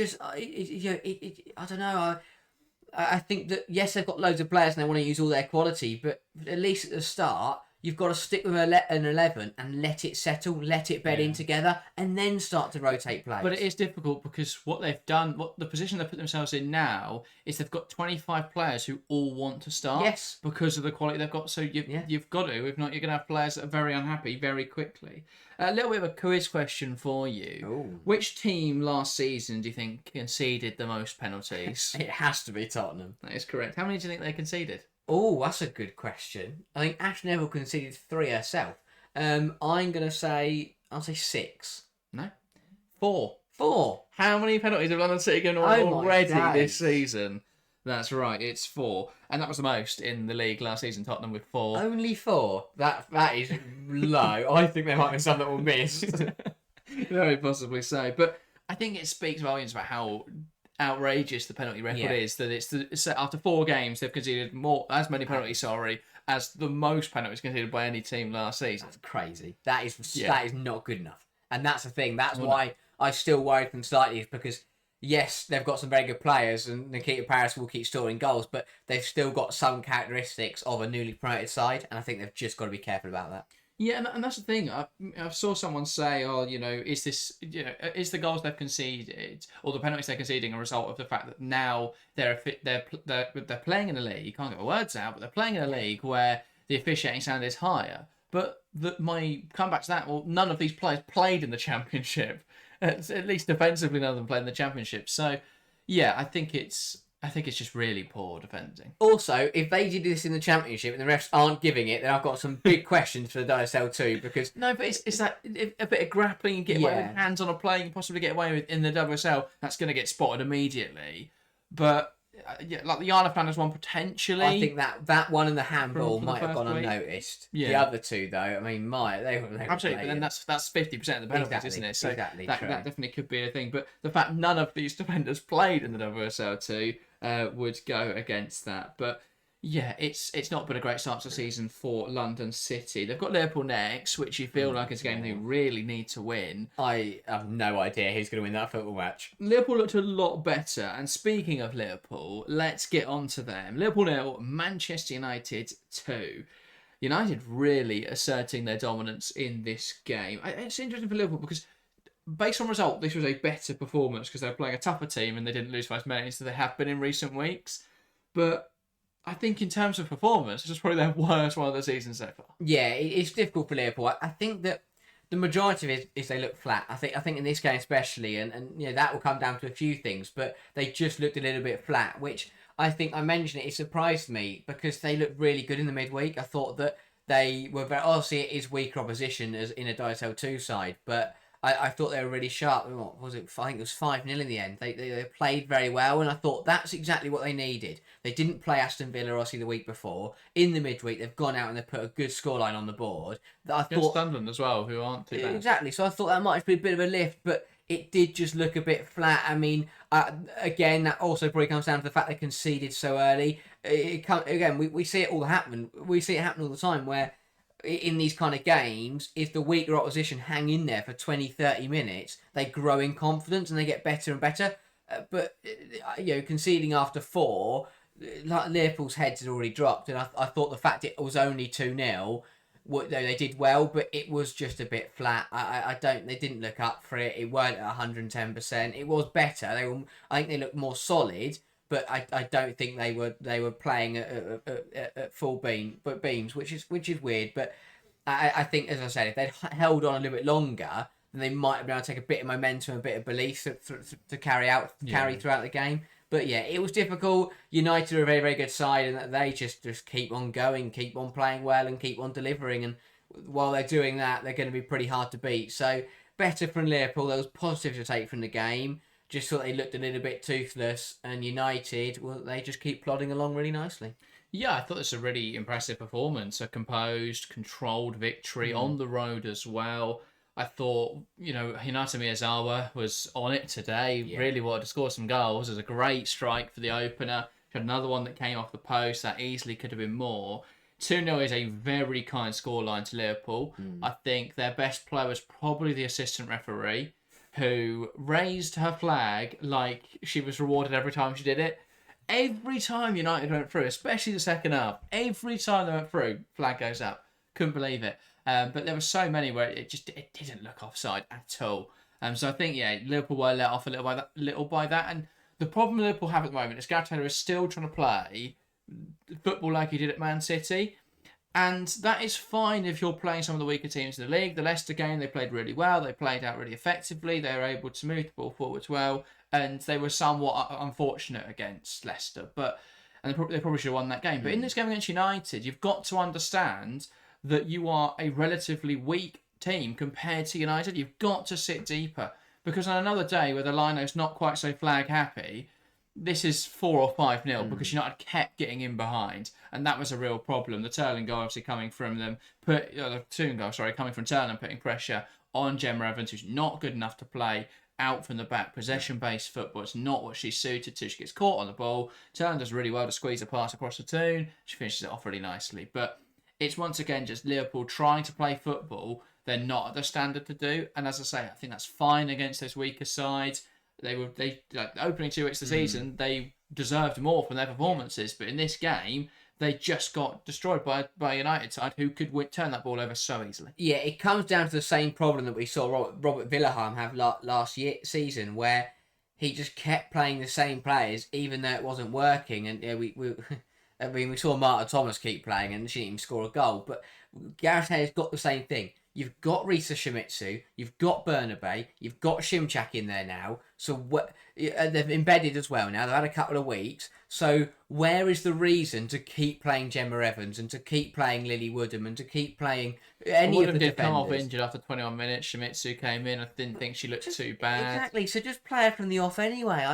don't know. I think that yes, they've got loads of players and they want to use all their quality, but at least at the start, you've got to stick with an 11 and let it settle, let it bed in together, and then start to rotate players. But it is difficult because what they've done, what the position they've put themselves in now, is they've got 25 players who all want to start. Yes. Because of the quality they've got. So you've got to. If not, you're going to have players that are very unhappy very quickly. A little bit of a quiz question for you. Ooh. Which team last season do you think conceded the most penalties? It has to be Tottenham. That is correct. How many do you think they conceded? Oh, that's a good question. I think Aston conceded 3 herself. I'm gonna say I'll say 6. No, 4. 4. How many penalties have London City given already this season? That's right, it's 4, and that was the most in the league last season. Tottenham with 4. Only 4. That is low. I think there might be some that were missed. Very possibly so, but I think it speaks volumes about how outrageous the penalty record is. That it's after 4 games they've conceded as many penalties, as the most penalties conceded by any team last season. That's crazy. That is not good enough, and that's the thing. That's why I still worried them slightly, is because yes, they've got some very good players, and Nikita Paris will keep scoring goals, but they've still got some characteristics of a newly promoted side, and I think they've just got to be careful about that. Yeah, and that's the thing. I saw someone say, is the goals they've conceded or the penalties they're conceding a result of the fact that now they're playing in a league, you can't get the words out, but they're playing in a league where the officiating standard is higher. But my comeback to that, well, none of these players played in the Championship. At least defensively, none of them played in the Championship. So, yeah, I think it's just really poor defending. Also, if they did this in the Championship and the refs aren't giving it, then I've got some big questions for the WSL too. Because no, but it's that a bit of grappling and get away with hands on a play and possibly get away with in the WSL. That's going to get spotted immediately. But like the Arna one potentially. I think that one and the handball might have gone unnoticed. Yeah. The other two though, I mean, they absolutely. But then that's 50% of the penalties, isn't it? So that definitely could be a thing. But the fact none of these defenders played in the WSL 2 would go against that. But yeah, it's not been a great start to the season for London City. They've got Liverpool next, which you feel like is a game they really need to win. I have no idea who's going to win that football match. Liverpool looked a lot better. And speaking of Liverpool, let's get on to them. Liverpool 0, Manchester United 2. United really asserting their dominance in this game. It's interesting for Liverpool because based on result, this was a better performance because they were playing a tougher team and they didn't lose as many as they have been in recent weeks. But I think in terms of performance, this is probably their worst one of the season so far. Yeah, it's difficult for Liverpool. I think that the majority of it is they look flat. I think in this game especially, and that will come down to a few things, but they just looked a little bit flat, which I think I mentioned it surprised me because they looked really good in the midweek. I thought that they were obviously it is weaker opposition as in a WSL 2 side, but I thought they were really sharp. What was it? I think it was 5-0 in the end. They played very well, and I thought that's exactly what they needed. They didn't play Aston Villa, obviously, the week before. In the midweek, they've gone out and they've put a good scoreline on the board. I thought Sunderland as well, who aren't too bad. Exactly. So I thought that might be a bit of a lift, but it did just look a bit flat. I mean, again, that also probably comes down to the fact they conceded so early. We see it all happen. We see it happen all the time where in these kind of games, if the weaker opposition hang in there for 20, 30 minutes, they grow in confidence and they get better and better. But conceding after 4, like Liverpool's heads had already dropped, and I thought the fact it was only 2-0, they did well, but it was just a bit flat. They didn't look up for it. It weren't at 110%. It was better. I think they looked more solid. But I don't think they were playing at full beams, which is weird. But I think, as I said, if they'd held on a little bit longer, then they might have been able to take a bit of momentum, a bit of belief to carry throughout the game. But yeah, it was difficult. United are a very, very good side, and they just keep on going, keep on playing well, and keep on delivering. And while they're doing that, they're going to be pretty hard to beat. So better from Liverpool. There was positives to take from the game. Just thought they looked a little bit toothless, and United, well, they just keep plodding along really nicely. Yeah, I thought this was a really impressive performance, a composed, controlled victory on the road as well. I thought, Hinata Miyazawa was on it today, really wanted to score some goals. It was a great strike for the opener. She had another one that came off the post, that easily could have been more. 2-0 is a very kind scoreline to Liverpool. I think their best player was probably the assistant referee, who raised her flag like she was rewarded every time she did it. Every time United went through, especially the second half, every time they went through, flag goes up. couldn't believe it. But there were so many where it didn't look offside at all. So I think Liverpool were let off a little by that. And the problem Liverpool have at the moment is Gareth Taylor is still trying to play football like he did at Man City. And that is fine if you're playing some of the weaker teams in the league. The Leicester game, they played really well. They played out really effectively. They were able to move the ball forwards well. And they were somewhat unfortunate against Leicester. And they probably should have won that game. But in this game against United, you've got to understand that you are a relatively weak team compared to United. You've got to sit deeper. Because on another day where the Lionesses not quite so flag happy, this is 4 or 5-0 because United kept getting in behind, and that was a real problem. The Turling goal obviously coming from them, the Toon goal, coming from Turling, putting pressure on Gemma Evans, who's not good enough to play out from the back. Possession-based football, it's not what she's suited to. She gets caught on the ball. Turling does really well to squeeze a pass across the Toon. She finishes it off really nicely. But it's once again just Liverpool trying to play football they're not at the standard to do. And as I say, I think that's fine against those weaker sides. They like the opening 2 weeks of the season, they deserved more from their performances. But in this game, they just got destroyed by United side who could turn that ball over so easily. Yeah, it comes down to the same problem that we saw Robert Villaharm have last season, where he just kept playing the same players even though it wasn't working. And we saw Marta Thomas keep playing and she didn't even score a goal. But Gareth Taylor's got the same thing. You've got Risa Shimizu, you've got Bernabé, you've got Shimchak in there now. So they've embedded as well now. They've had a couple of weeks. So where is the reason to keep playing Gemma Evans and to keep playing Lily Woodham and to keep playing any of the defenders? Come off injured after 21 minutes. Shimizu came in. I didn't think she looked too bad. Exactly. So just play her from the off anyway.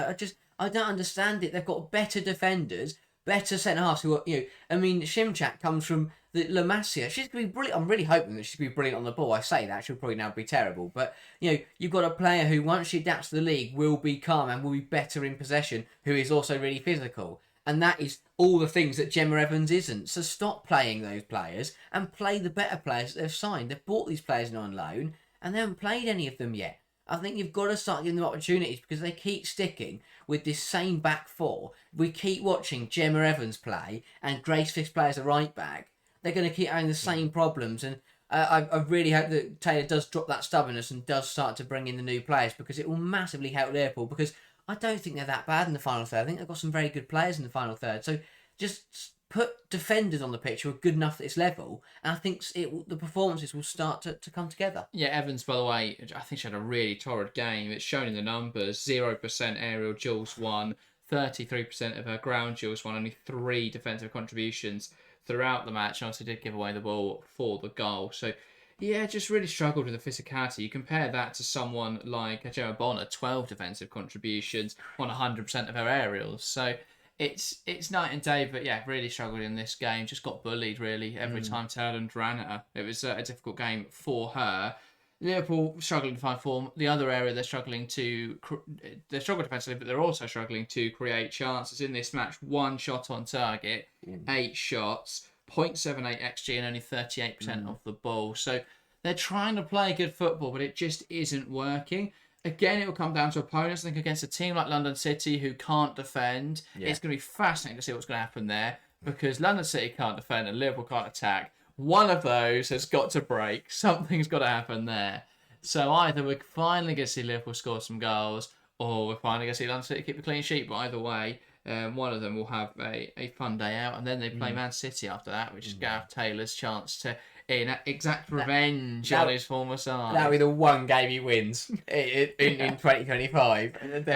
I don't understand it. They've got better defenders, better centre halves who are, Shimchak comes from the La Masia. She's going to be brilliant. I'm really hoping that she's going to be brilliant on the ball. I say that. She'll probably now be terrible. But, you've got a player who, once she adapts to the league, will be calm and will be better in possession, who is also really physical. And that is all the things that Gemma Evans isn't. So stop playing those players and play the better players that they've signed. They've bought these players on loan and they haven't played any of them yet. I think you've got to start giving them opportunities because they keep sticking with this same back four. We keep watching Gemma Evans play and Grace Fisk play as a right back. They're going to keep having the same problems. And I really hope that Taylor does drop that stubbornness and does start to bring in the new players because it will massively help Liverpool because I don't think they're that bad in the final third. I think they've got some very good players in the final third. So just put defenders on the pitch who are good enough at this level, and I think the performances will start to come together. Yeah, Evans, by the way, I think she had a really torrid game. It's shown in the numbers. 0% aerial duels won, 33% of her ground duels won, only 3 defensive contributions throughout the match. And obviously did give away the ball for the goal. So, yeah, just really struggled with the physicality. You compare that to someone like Gemma Bonner, 12 defensive contributions on 100% of her aerials. So it's night and day, but yeah, really struggled in this game. Just got bullied, really, every time Turland ran at her. It was a difficult game for her. Liverpool struggling to find form. The other area they struggle defensively, but they're also struggling to create chances in this match. 1 shot on target, 8 shots, 0.78 XG and only 38% of the ball. So they're trying to play good football, but it just isn't working. Again, it will come down to opponents. I think against a team like London City who can't defend, it's going to be fascinating to see what's going to happen there because London City can't defend and Liverpool can't attack. One of those has got to break. Something's got to happen there. So either we're finally going to see Liverpool score some goals or we're finally going to see London City keep a clean sheet. But either way, one of them will have a fun day out. And then they play Man City after that, which is Gareth Taylor's chance to exact revenge on his former side. That'll be the one game he wins in 2025.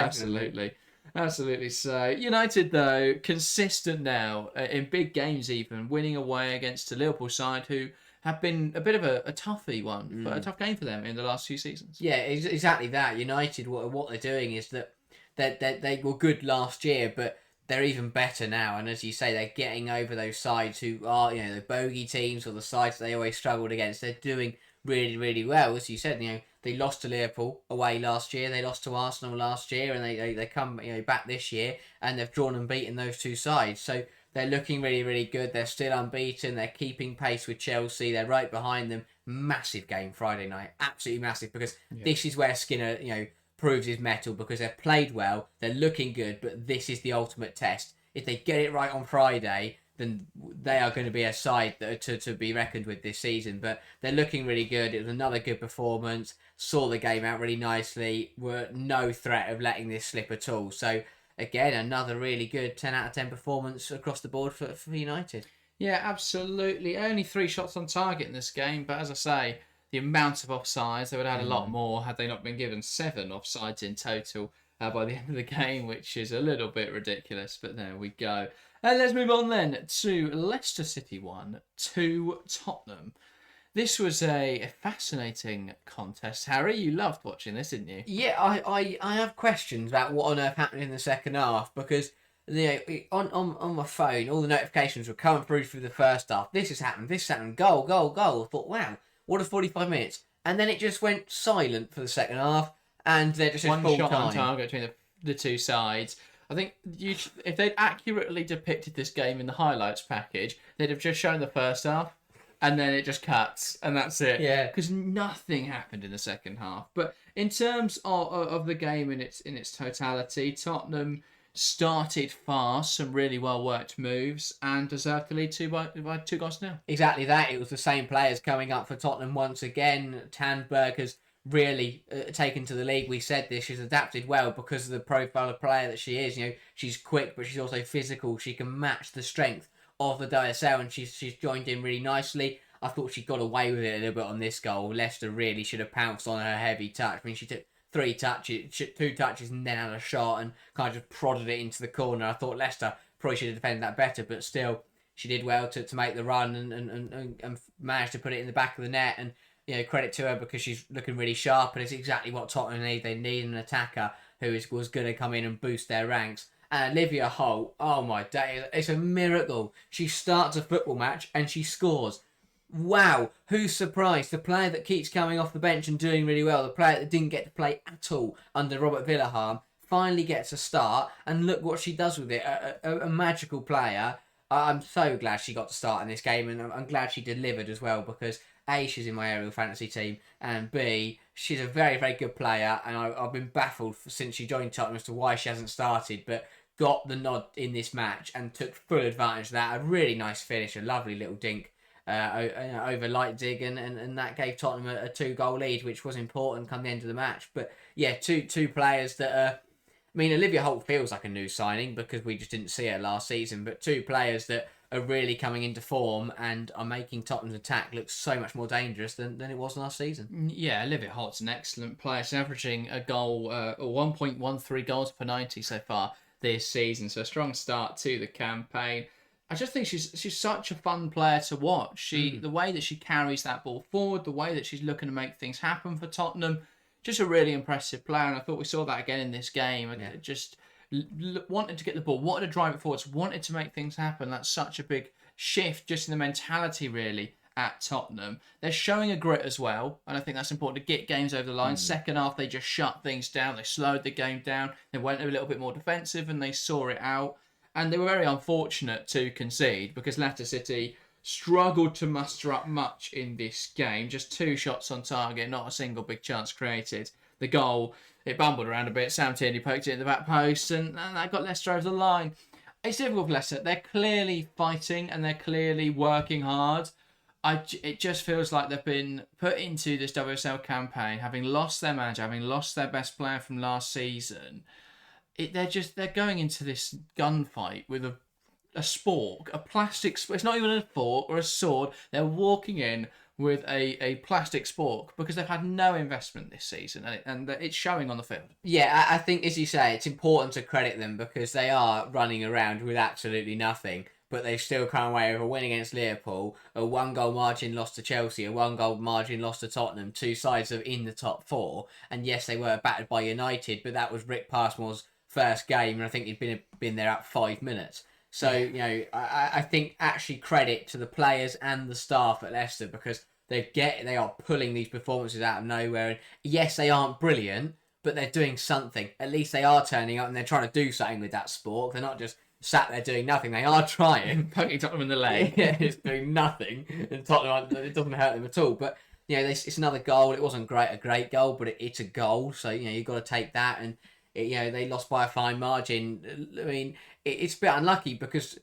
Absolutely. So United, though, consistent now in big games, even winning away against a Liverpool side who have been a bit of a toughie one, but a tough game for them in the last few seasons. Yeah, exactly that. United, what they're doing is that they were good last year, but they're even better now. And as you say, they're getting over those sides who are, the bogey teams or the sides they always struggled against. They're doing really, really well. As you said, they lost to Liverpool away last year. They lost to Arsenal last year, and they come back this year, and they've drawn and beaten those two sides. So they're looking really, really good. They're still unbeaten. They're keeping pace with Chelsea. They're right behind them. Massive game Friday night, absolutely massive because this is where Skinner, proves his mettle because they've played well. They're looking good, but this is the ultimate test. If they get it right on Friday, then they are going to be a side that to be reckoned with this season. But they're looking really good. It was another good performance. Saw the game out really nicely. Were no threat of letting this slip at all. So again, another really good 10 out of 10 performance across the board for United. Yeah, absolutely. Only 3 shots on target in this game, but as I say, the amount of offsides, they would have had a lot more had they not been given 7 offsides in total by the end of the game, which is a little bit ridiculous, but there we go. Let's move on then to Leicester City 1 to Tottenham. This was a fascinating contest. Harry, you loved watching this, didn't you? Yeah, I have questions about what on earth happened in the second half because on my phone, all the notifications were coming through the first half. This has happened, goal, goal, goal. I thought, wow, what a 45 minutes. And then it just went silent for the second half, and they're just one full shot time. on target between the two sides. I think if they'd accurately depicted this game in the highlights package, they'd have just shown the first half, and then it just cuts, and that's it. Yeah. Because nothing happened in the second half. But in terms of the game in its totality, Tottenham started fast, some really well worked moves, and deserved to lead by 2 goals now. Exactly that. It was the same players coming up for Tottenham once again. Tandberg has really taken to the league. We said this. She's adapted well because of the profile of player that she is. You know, she's quick, but she's also physical. She can match the strength of the WSL, and she's joined in really nicely. I thought she got away with it a little bit on this goal. Leicester really should have pounced on her heavy touch. I mean, she took 2 touches and then had a shot and kind of just prodded it into the corner. I thought Leicester probably should have defended that better, but still, she did well to make the run and managed to put it in the back of the net. And you know, credit to her because she's looking really sharp, and it's exactly what Tottenham need. They need an attacker who was going to come in and boost their ranks. And Olivia Holt, oh my day, it's a miracle. She starts a football match and she scores. Wow, who's surprised? The player that keeps coming off the bench and doing really well, the player that didn't get to play at all under Robert Villaharm, finally gets a start, and look what she does with it. A magical player. I'm so glad she got to start in this game, and I'm glad she delivered as well, because A, she's in my aerial fantasy team, and B, she's a very, very good player, and I've been baffled since she joined Tottenham as to why she hasn't started, but got the nod in this match and took full advantage of that. A really nice finish, a lovely little dink over Leipzig, and that gave Tottenham a 2-goal lead, which was important come the end of the match. But yeah, two players that are, I mean, Olivia Holt feels like a new signing because we just didn't see her last season, but 2 players that are really coming into form and are making Tottenham's attack look so much more dangerous than it was last season. Yeah, Olivia Holt's an excellent player. She's averaging a goal, 1.13 goals per 90 so far this season, so a strong start to the campaign. I just think she's such a fun player to watch. The way that she carries that ball forward, the way that she's looking to make things happen for Tottenham, just a really impressive player. And I thought we saw that again in this game. Yeah. Just wanted to get the ball, wanted to drive it forwards, wanted to make things happen. That's such a big shift just in the mentality really at Tottenham. They're showing a grit as well, and I think that's important to get games over the line. Second half, they just shut things down. They slowed the game down. They went a little bit more defensive, and they saw it out. And they were very unfortunate to concede because Leicester City struggled to muster up much in this game. Just 2 shots on target, not a single big chance created. The goal, it bumbled around a bit. Sam Tierney poked it in the back post, and that got Leicester over the line. It's difficult for Leicester. They're clearly fighting and they're clearly working hard. It just feels like they've been put into this WSL campaign, having lost their manager, having lost their best player from last season. They're going into this gunfight with a spork, a plastic. It's not even a fork or a sword. They're walking in with a plastic spork because they've had no investment this season, and it's showing on the field. Yeah, I think, as you say, it's important to credit them because they are running around with absolutely nothing, but they've still come away with a win against Liverpool, a 1-goal margin loss to Chelsea, a 1-goal margin loss to Tottenham, 2 sides are in the top 4, and yes, they were battered by United, but that was Rick Passmore's first game, and I think he'd been there at 5 minutes. So, you know, I think actually credit to the players and the staff at Leicester because they are pulling these performances out of nowhere. And yes, they aren't brilliant, but they're doing something. At least they are turning up and they're trying to do something with that sport. They're not just sat there doing nothing. They are trying. Poking Tottenham in the leg. Yeah, it's doing nothing. And Tottenham, it doesn't hurt them at all. But, you know, it's another goal. It wasn't a great goal, but it's a goal. So, you know, you've got to take that. And, you know, they lost by a fine margin. I mean, it's a bit unlucky because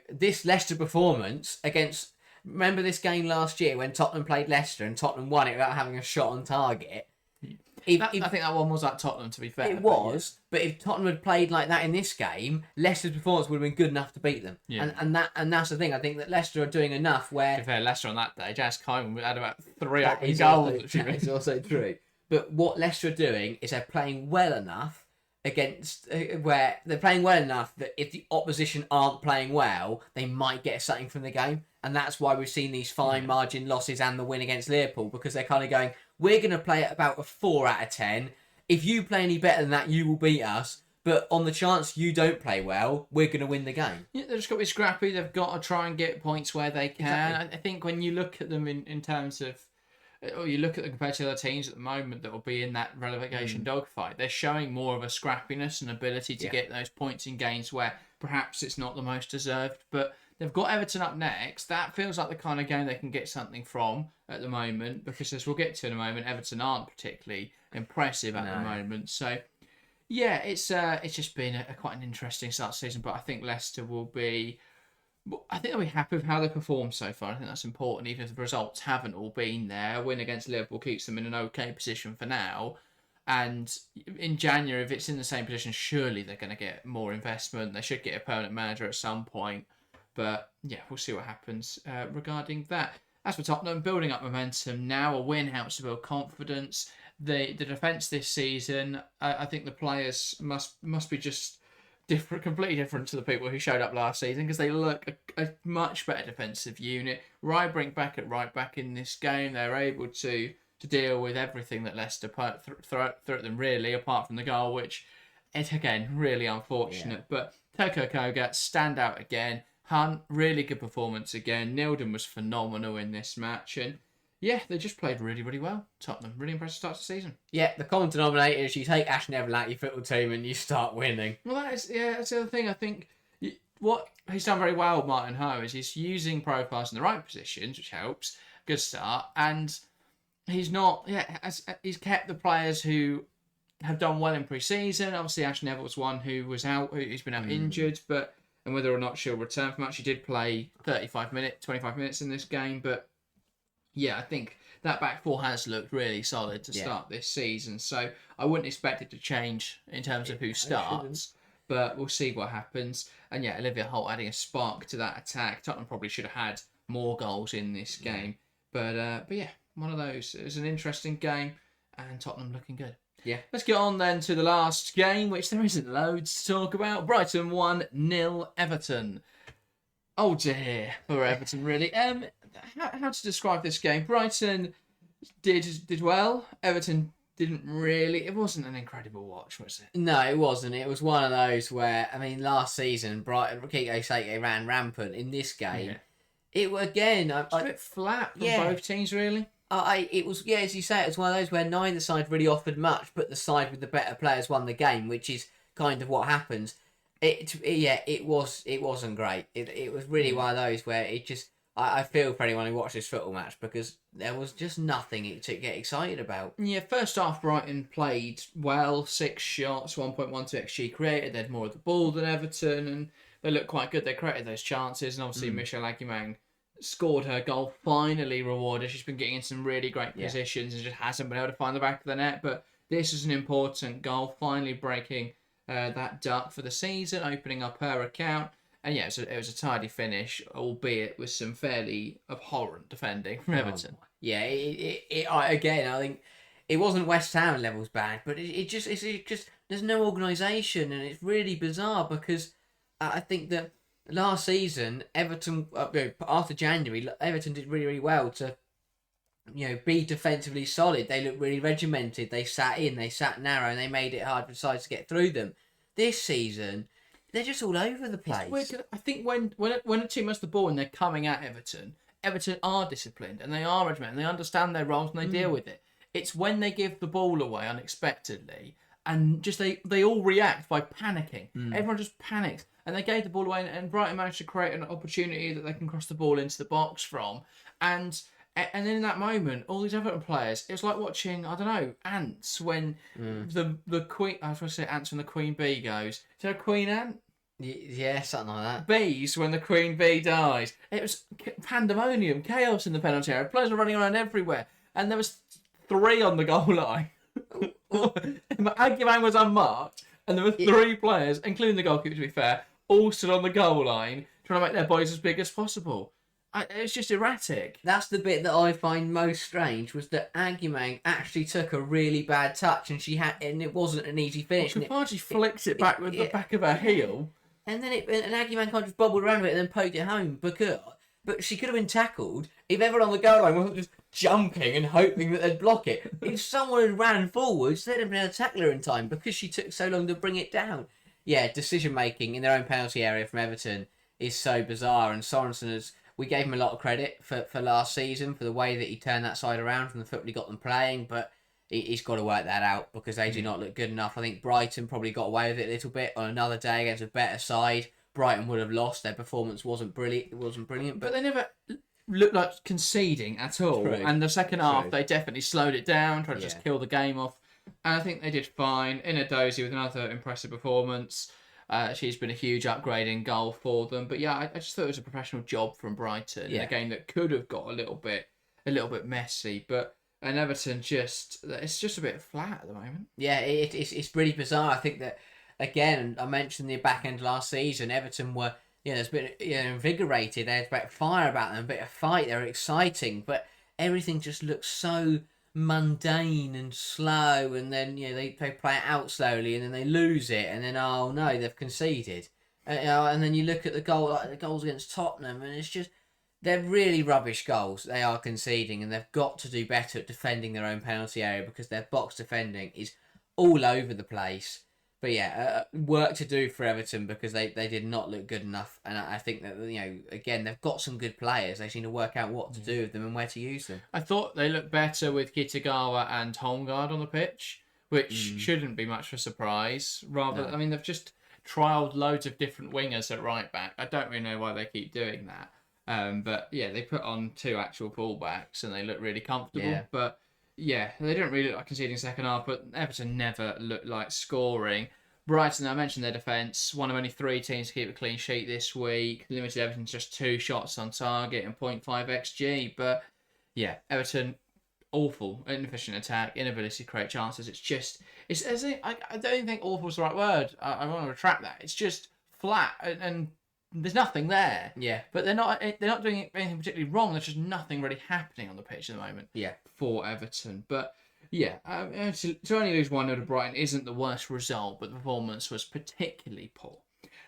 this Leicester performance against. Remember this game last year when Tottenham played Leicester and Tottenham won it without having a shot on target. I think that one was at Tottenham, to be fair. It was, but if Tottenham had played like that in this game, Leicester's performance would have been good enough to beat them. Yeah. And that's the thing. I think that Leicester are doing enough where. To be fair, Leicester on that day, Jazz Coleman had about 3 That open is goals. It's also true. But what Leicester are doing is they're playing well enough against where they're playing well enough that if the opposition aren't playing well, they might get something from the game. And that's why we've seen these fine margin losses and the win against Liverpool, because they're kind of going, we're going to play at about a 4 out of 10. If you play any better than that, you will beat us. But on the chance you don't play well, we're going to win the game. Yeah, they've just got to be scrappy. They've got to try and get points where they can. Exactly. I think when you look at them in terms of, or you look at them compared to other teams at the moment that will be in that relegation dogfight, they're showing more of a scrappiness and ability to get those points in games where perhaps it's not the most deserved. But they've got Everton up next. That feels like the kind of game they can get something from at the moment, because as we'll get to in a moment, Everton aren't particularly impressive at the moment. So yeah, it's just been quite an interesting start to the season, but I think Leicester will be. I think they'll be happy with how they performed so far. I think that's important, even if the results haven't all been there. A win against Liverpool keeps them in an okay position for now. And in January, if it's in the same position, surely they're going to get more investment. They should get a permanent manager at some point. But yeah, we'll see what happens regarding that. As for Tottenham, building up momentum now, a win helps to build confidence. The defence this season, I think the players must be just different, completely different to the people who showed up last season, because they look a much better defensive unit. Rybring back at right back in this game, they're able to deal with everything that Leicester throw at them, really, apart from the goal, which is again really unfortunate. But Toko Koga stand out again. Hunt, really good performance again. Nilden was phenomenal in this match, and yeah, they just played really, really well. Tottenham, really impressive start to the season. Yeah, the common denominator is you take Aston Eidevall out your football team and you start winning. Well, that's the other thing. I think what he's done very well, Martin Ho, is he's using profiles in the right positions, which helps. Good start, and he's not. He's kept the players who have done well in pre-season. Obviously, Aston Eidevall was one who was out, who's been out injured, and whether or not she'll return from that, she did play 25 minutes in this game, but. Yeah, I think that back four has looked really solid to start this season. So I wouldn't expect it to change in terms of who starts, but we'll see what happens. And yeah, Olivia Holt adding a spark to that attack. Tottenham probably should have had more goals in this game. But yeah, one of those. It was an interesting game, and Tottenham looking good. Yeah. Let's get on then to the last game, which there isn't loads to talk about. Brighton 1-0 Everton. Oh dear, for Everton, really. How to describe this game? Brighton did well. Everton didn't really. It wasn't an incredible watch, was it? No, it wasn't. It was one of those where, I mean, last season, Brighton, Rikiko Sake ran rampant. In this game, it again. It's a bit flat from both teams, really. It was, as you say, it was one of those where neither side really offered much, but the side with the better players won the game, which is kind of what happens. It wasn't great. It was really one of those where it just. I feel for anyone who watched this football match, because there was just nothing to get excited about. Yeah, first half Brighton played well, 6 shots, 1.12 XG created. They had more of the ball than Everton, and they looked quite good. They created those chances, and obviously Michelle Aguimang scored her goal, finally rewarded. She's been getting in some really great positions and just hasn't been able to find the back of the net, but this is an important goal, finally breaking that duck for the season, opening up her account. And yeah, it was a tidy finish, albeit with some fairly abhorrent defending from Everton. Yeah, again, I think it wasn't West Ham levels bad, but it just there's no organisation, and it's really bizarre, because I think that last season Everton after January, Everton did really, really well to be defensively solid. They looked really regimented. They sat narrow, and they made it hard for sides to get through them. This season. They're just all over the place. I think when a team has the ball and they're coming at Everton are disciplined and they are regimented and they understand their roles and they deal with it. It's when they give the ball away unexpectedly and just they all react by panicking. Everyone just panics, and they gave the ball away, and Brighton managed to create an opportunity that they can cross the ball into the box from. And then in that moment, all these Everton players, it was like watching, I don't know, ants when the queen. I was going to say ants when the queen bee goes. Is there a queen ant? Yeah, something like that. Bees when the Queen Bee dies. It was pandemonium, chaos in the penalty area. Players were running around everywhere, and there was 3 on the goal line. Aguiman was unmarked, and there were 3 players, including the goalkeeper, to be fair, all stood on the goal line trying to make their bodies as big as possible. It's just erratic. That's the bit that I find most strange, was that Aguiman actually took a really bad touch, and it wasn't an easy finish. Kafaji flicked it back with the back of her heel. And then Aguiman kind of just bobbled around with it and then poked it home. But she could have been tackled if everyone on the goal line wasn't just jumping and hoping that they'd block it. If someone had ran forwards, they'd have been able to tackle her in time because she took so long to bring it down. Yeah, decision making in their own penalty area from Everton is so bizarre. And Sorensen we gave him a lot of credit for last season for the way that he turned that side around from the football he got them playing, but he's got to work that out because they do not look good enough. I think Brighton probably got away with it a little bit on another day against a better side. Brighton would have lost. Their performance wasn't brilliant, but they never looked like conceding at all. True. And the second half, they definitely slowed it down, tried to just kill the game off. And I think they did fine. Inadozie with another impressive performance. She's been a huge upgrade in goal for them. But yeah, I just thought it was a professional job from Brighton in a game that could have got a little bit messy. And Everton it's just a bit flat at the moment. Yeah, it's pretty bizarre. I think that, again, I mentioned the back end last season, Everton were, there's a bit invigorated. They had a bit of fire about them, a bit of fight. They were exciting, but everything just looks so mundane and slow. And then they play it out slowly, and then they lose it, and then oh no, they've conceded. And then you look at the goals against Tottenham, and it's just. They're really rubbish goals they are conceding, and they've got to do better at defending their own penalty area because their box defending is all over the place. But yeah, work to do for Everton because they did not look good enough. And I think that, again, they've got some good players. They seem to work out what to do with them and where to use them. I thought they looked better with Kitagawa and Holmgard on the pitch, which shouldn't be much of a surprise. Rather, no. I mean, they've just trialled loads of different wingers at right back. I don't really know why they keep doing that. But yeah, they put on 2 actual fullbacks and they look really comfortable. Yeah. But yeah, they don't really look like conceding second half, but Everton never looked like scoring. Brighton, I mentioned their defence, one of only 3 teams to keep a clean sheet this week. Limited Everton's just 2 shots on target and 0.5 XG. But yeah, Everton, awful, inefficient attack, inability to create chances. I don't even think awful is the right word. I want to retract that. It's just flat and there's nothing there. Yeah. But they're not doing anything particularly wrong. There's just nothing really happening on the pitch at the moment. Yeah. For Everton. But yeah, to only lose 1-0 to Brighton isn't the worst result, but the performance was particularly poor.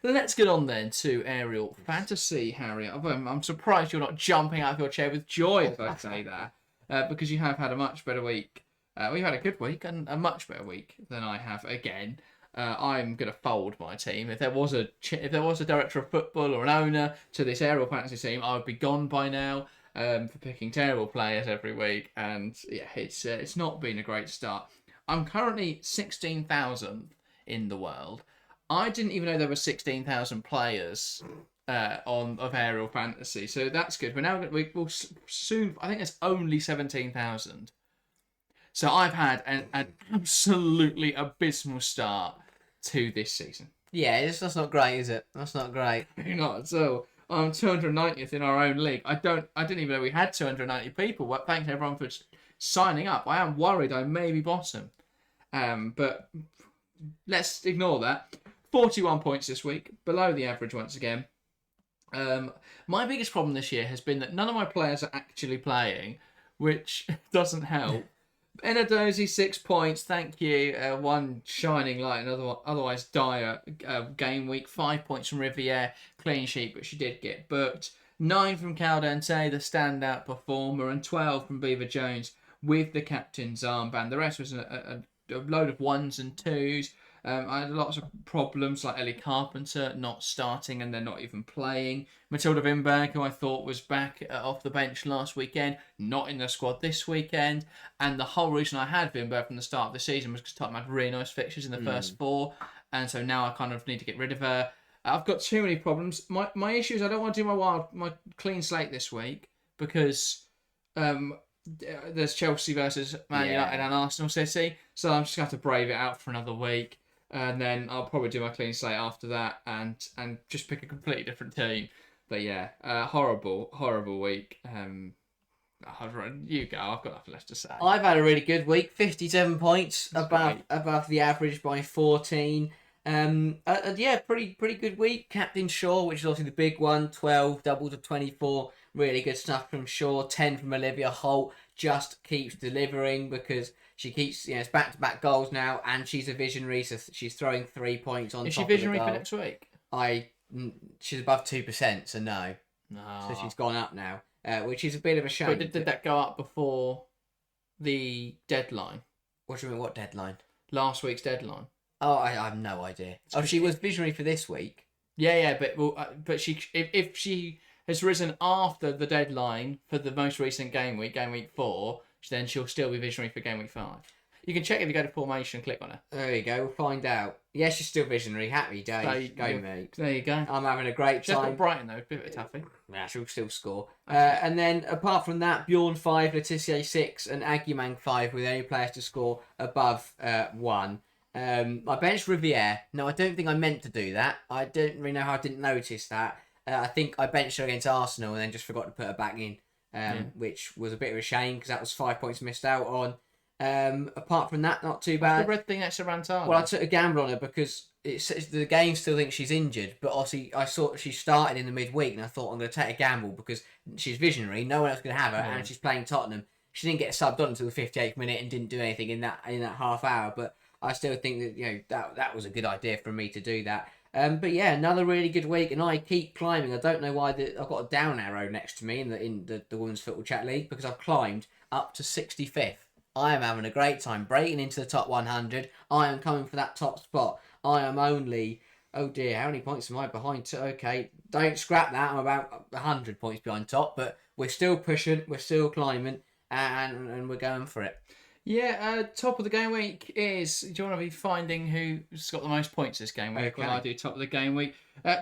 Let's get on then to aerial fantasy, Harry. I'm surprised you're not jumping out of your chair with joy if I say that, because you have had a much better week. We've had a good week and a much better week than I have again. I'm going to fold my team. If there was a director of football or an owner to this aerial fantasy team, I would be gone by now for picking terrible players every week. And yeah, it's not been a great start. I'm currently 16,000th in the world. I didn't even know there were 16,000 players of aerial fantasy, so that's good. We'll soon. I think there's only 17,000. So I've had an absolutely abysmal start to this season. Yeah, that's not great, is it? That's not great. Not so. I'm 290th in our own league. I didn't even know we had 290 people. Well, thanks everyone for signing up. I am worried I may be bottom. But let's ignore that. 41 points this week, below the average once again. My biggest problem this year has been that none of my players are actually playing, which doesn't help. Inadozie, 6 points, thank you. One shining light, another otherwise dire game week. 5 points from Riviere, clean sheet, but she did get booked. 9 from Caldente, the standout performer, and 12 from Beaver Jones with the captain's armband. The rest was a load of 1s and 2s. I had lots of problems, like Ellie Carpenter not starting and then not even playing. Matilda Wimberg, who I thought was back off the bench last weekend, not in the squad this weekend. And the whole reason I had Wimberg from the start of the season was because Tottenham had really nice fixtures in the first 4. And so now I kind of need to get rid of her. I've got too many problems. My issue is I don't want to do my clean slate this week because there's Chelsea versus Man United and Arsenal City. So I'm just going to have to brave it out for another week. and then I'll probably do my clean slate after that, and just pick a completely different team. But yeah, horrible week. You go. I've got nothing left to say. I've had a really good week. 57 points, That's above the average by 14. Yeah, pretty good week. Captain Shaw, which is obviously the big one, 12, double to 24. Really good stuff from Shaw. 10 from Olivia Holt. Just keeps delivering because she keeps, it's back-to-back goals now, and she's a visionary, so she's throwing 3 points on top of the goal. Is she visionary for next week? She's above 2%, so no. No. So she's gone up now, which is a bit of a shame. But did that go up before the deadline? What do you mean, what deadline? Last week's deadline. Oh, I have no idea. Oh, she was visionary for this week. Yeah, but she if she has risen after the deadline for the most recent game week 4, then she'll still be visionary for game week 5. You can check if you go to formation and click on her. There you go. We'll find out. Yeah, she's still visionary. Happy days. Go, mate. There you go. I'm having a great She's time. got Brighton, though. A bit of a toughie. Yeah, she'll still score. And then, apart from that, Bjorn 5, Letitia 6, and Aguimang 5 with any players to score above 1. I benched Riviere. No, I don't think I meant to do that. I don't really know how I didn't notice that. I think I benched her against Arsenal and then just forgot to put her back in, which was a bit of a shame because that was 5 points missed out on. Apart from that, not too bad. What's the red thing next to Rantala? Well, I took a gamble on her because the game still thinks she's injured, but obviously I saw she started in the midweek and I thought I'm going to take a gamble because she's visionary, no one else can have her, and she's playing Tottenham. She didn't get subbed on until the 58th minute and didn't do anything in that half hour, but I still think that that was a good idea for me to do that. But yeah, another really good week, and I keep climbing. I don't know why I've got a down arrow next to me in the Women's Football Chat League because I've climbed up to 65th. I am having a great time breaking into the top 100. I am coming for that top spot. I am only, oh dear, how many points am I behind? Okay, don't scrap that. I'm about 100 points behind top, but we're still pushing, we're still climbing, and we're going for it. Yeah, top of the game week is, do you want to be finding who's got the most points this game week? Okay. Well, I do top of the game week.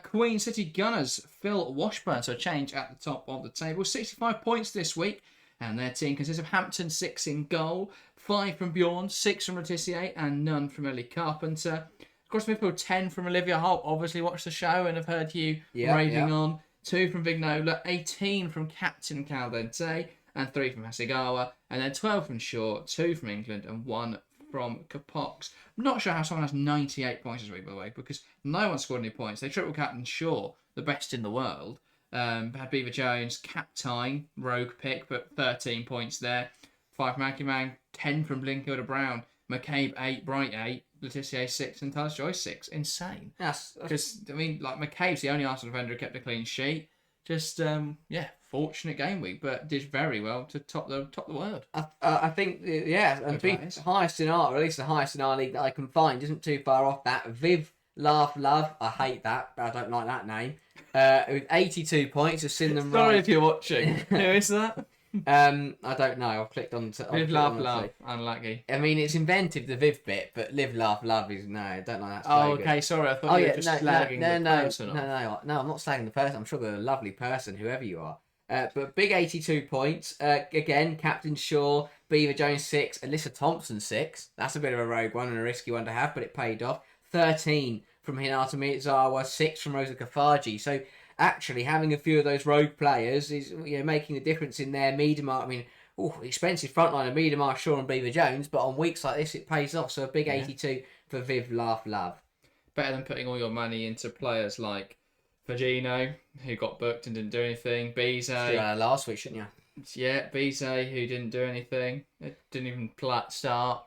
Queen City Gunners, Phil Washburn, so change at the top of the table. 65 points this week. And their team consists of Hampton, 6 in goal, 5 from Bjorn, 6 from Letitia, and none from Ellie Carpenter. Across midfield, 10 from Olivia Holt. Obviously watched the show and have heard you raving on. 2 from Vignola, 18 from Captain Caldente, and 3 from Hasegawa. And then 12 from Shaw, 2 from England, and 1 from Capox. I'm not sure how someone has 98 points this week, by the way, because no one scored any points. They triple Captain Shaw, the best in the world. Had Beaver Jones, Captine, rogue pick, but 13 points there. 5 from Aguimang, 10 from Blinkhilda Brown, McCabe 8, Bright 8, Letitia 6, and Talis Joyce 6. Insane. Because, McCabe's the only Arsenal defender who kept a clean sheet. Just, fortunate game week, but did very well to top the world. I think, and be highest in our, or at least the highest in our league that I can find, isn't too far off that. Viv Laugh Love, I hate that, I don't like that name. With 82 points, I've seen them. Sorry if you're watching. Who is that? I don't know. I've clicked on to Viv Laugh Love. Unlucky. I mean, it's inventive, the Viv bit, but Live Laugh Love is no. I don't like that. Oh, okay. Sorry, I thought you were just slagging the person off. No, I'm not slagging the person. I'm sure they're a lovely person, whoever you are. But big 82 points. Again, Captain Shaw, Beaver Jones 6, Alyssa Thompson 6. That's a bit of a rogue one and a risky one to have, but it paid off. 13 from Hinata Miyazawa, 6 from Rosa Kafaji. So actually having a few of those rogue players is making a difference in their Miedemar. I mean, expensive frontline of Miedemar, Shaw and Beaver Jones, but on weeks like this it pays off. So a big 82 for Viv Laugh Love. Better than putting all your money into players like Fagino, who got booked and didn't do anything. Bizet. Last week, shouldn't you? Yeah, Bizet, who didn't do anything. It didn't even start.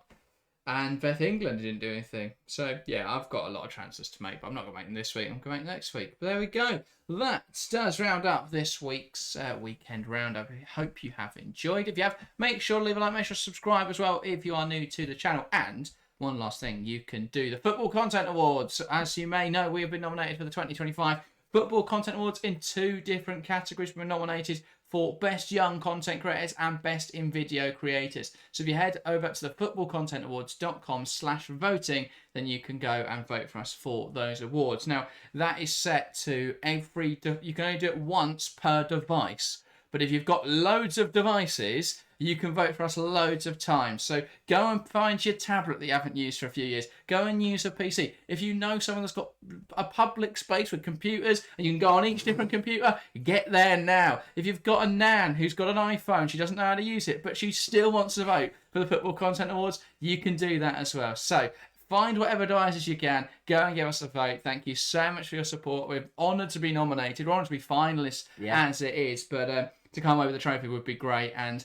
And Beth England didn't do anything. So, yeah, I've got a lot of transfers to make, but I'm not going to make them this week. I'm going to make them next week. But there we go. That does round up this week's weekend roundup. I hope you have enjoyed. If you have, make sure to leave a like, make sure to subscribe as well if you are new to the channel. And one last thing, you can do the Football Content Awards. As you may know, we have been nominated for the 2025 Football Content Awards in 2 different categories. We're nominated for Best Young Content Creators and Best in Video Creators. So if you head over to the footballcontentawards.com/voting, then you can go and vote for us for those awards. Now, that is set to you can only do it once per device. But if you've got loads of devices, You can vote for us loads of times. So go and find your tablet that you haven't used for a few years. Go and use a PC. If you know someone that's got a public space with computers and you can go on each different computer, get there now. If you've got a nan who's got an iPhone, she doesn't know how to use it, but she still wants to vote for the Football Content Awards, you can do that as well. So find whatever devices you can. Go and give us a vote. Thank you so much for your support. We're honoured to be nominated. We're honoured to be finalists as it is. But to come away with the trophy would be great. And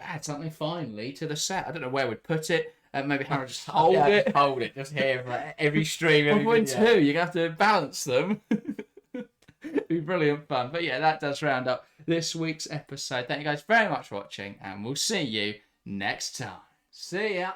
add something finally to the set. I don't know where we'd put it. Maybe Hannah just hold it. Just hold it. Just here for every stream. Every 1.2. You're going to have to balance them. It'd be brilliant fun. But yeah, that does round up this week's episode. Thank you guys very much for watching. And we'll see you next time. See ya.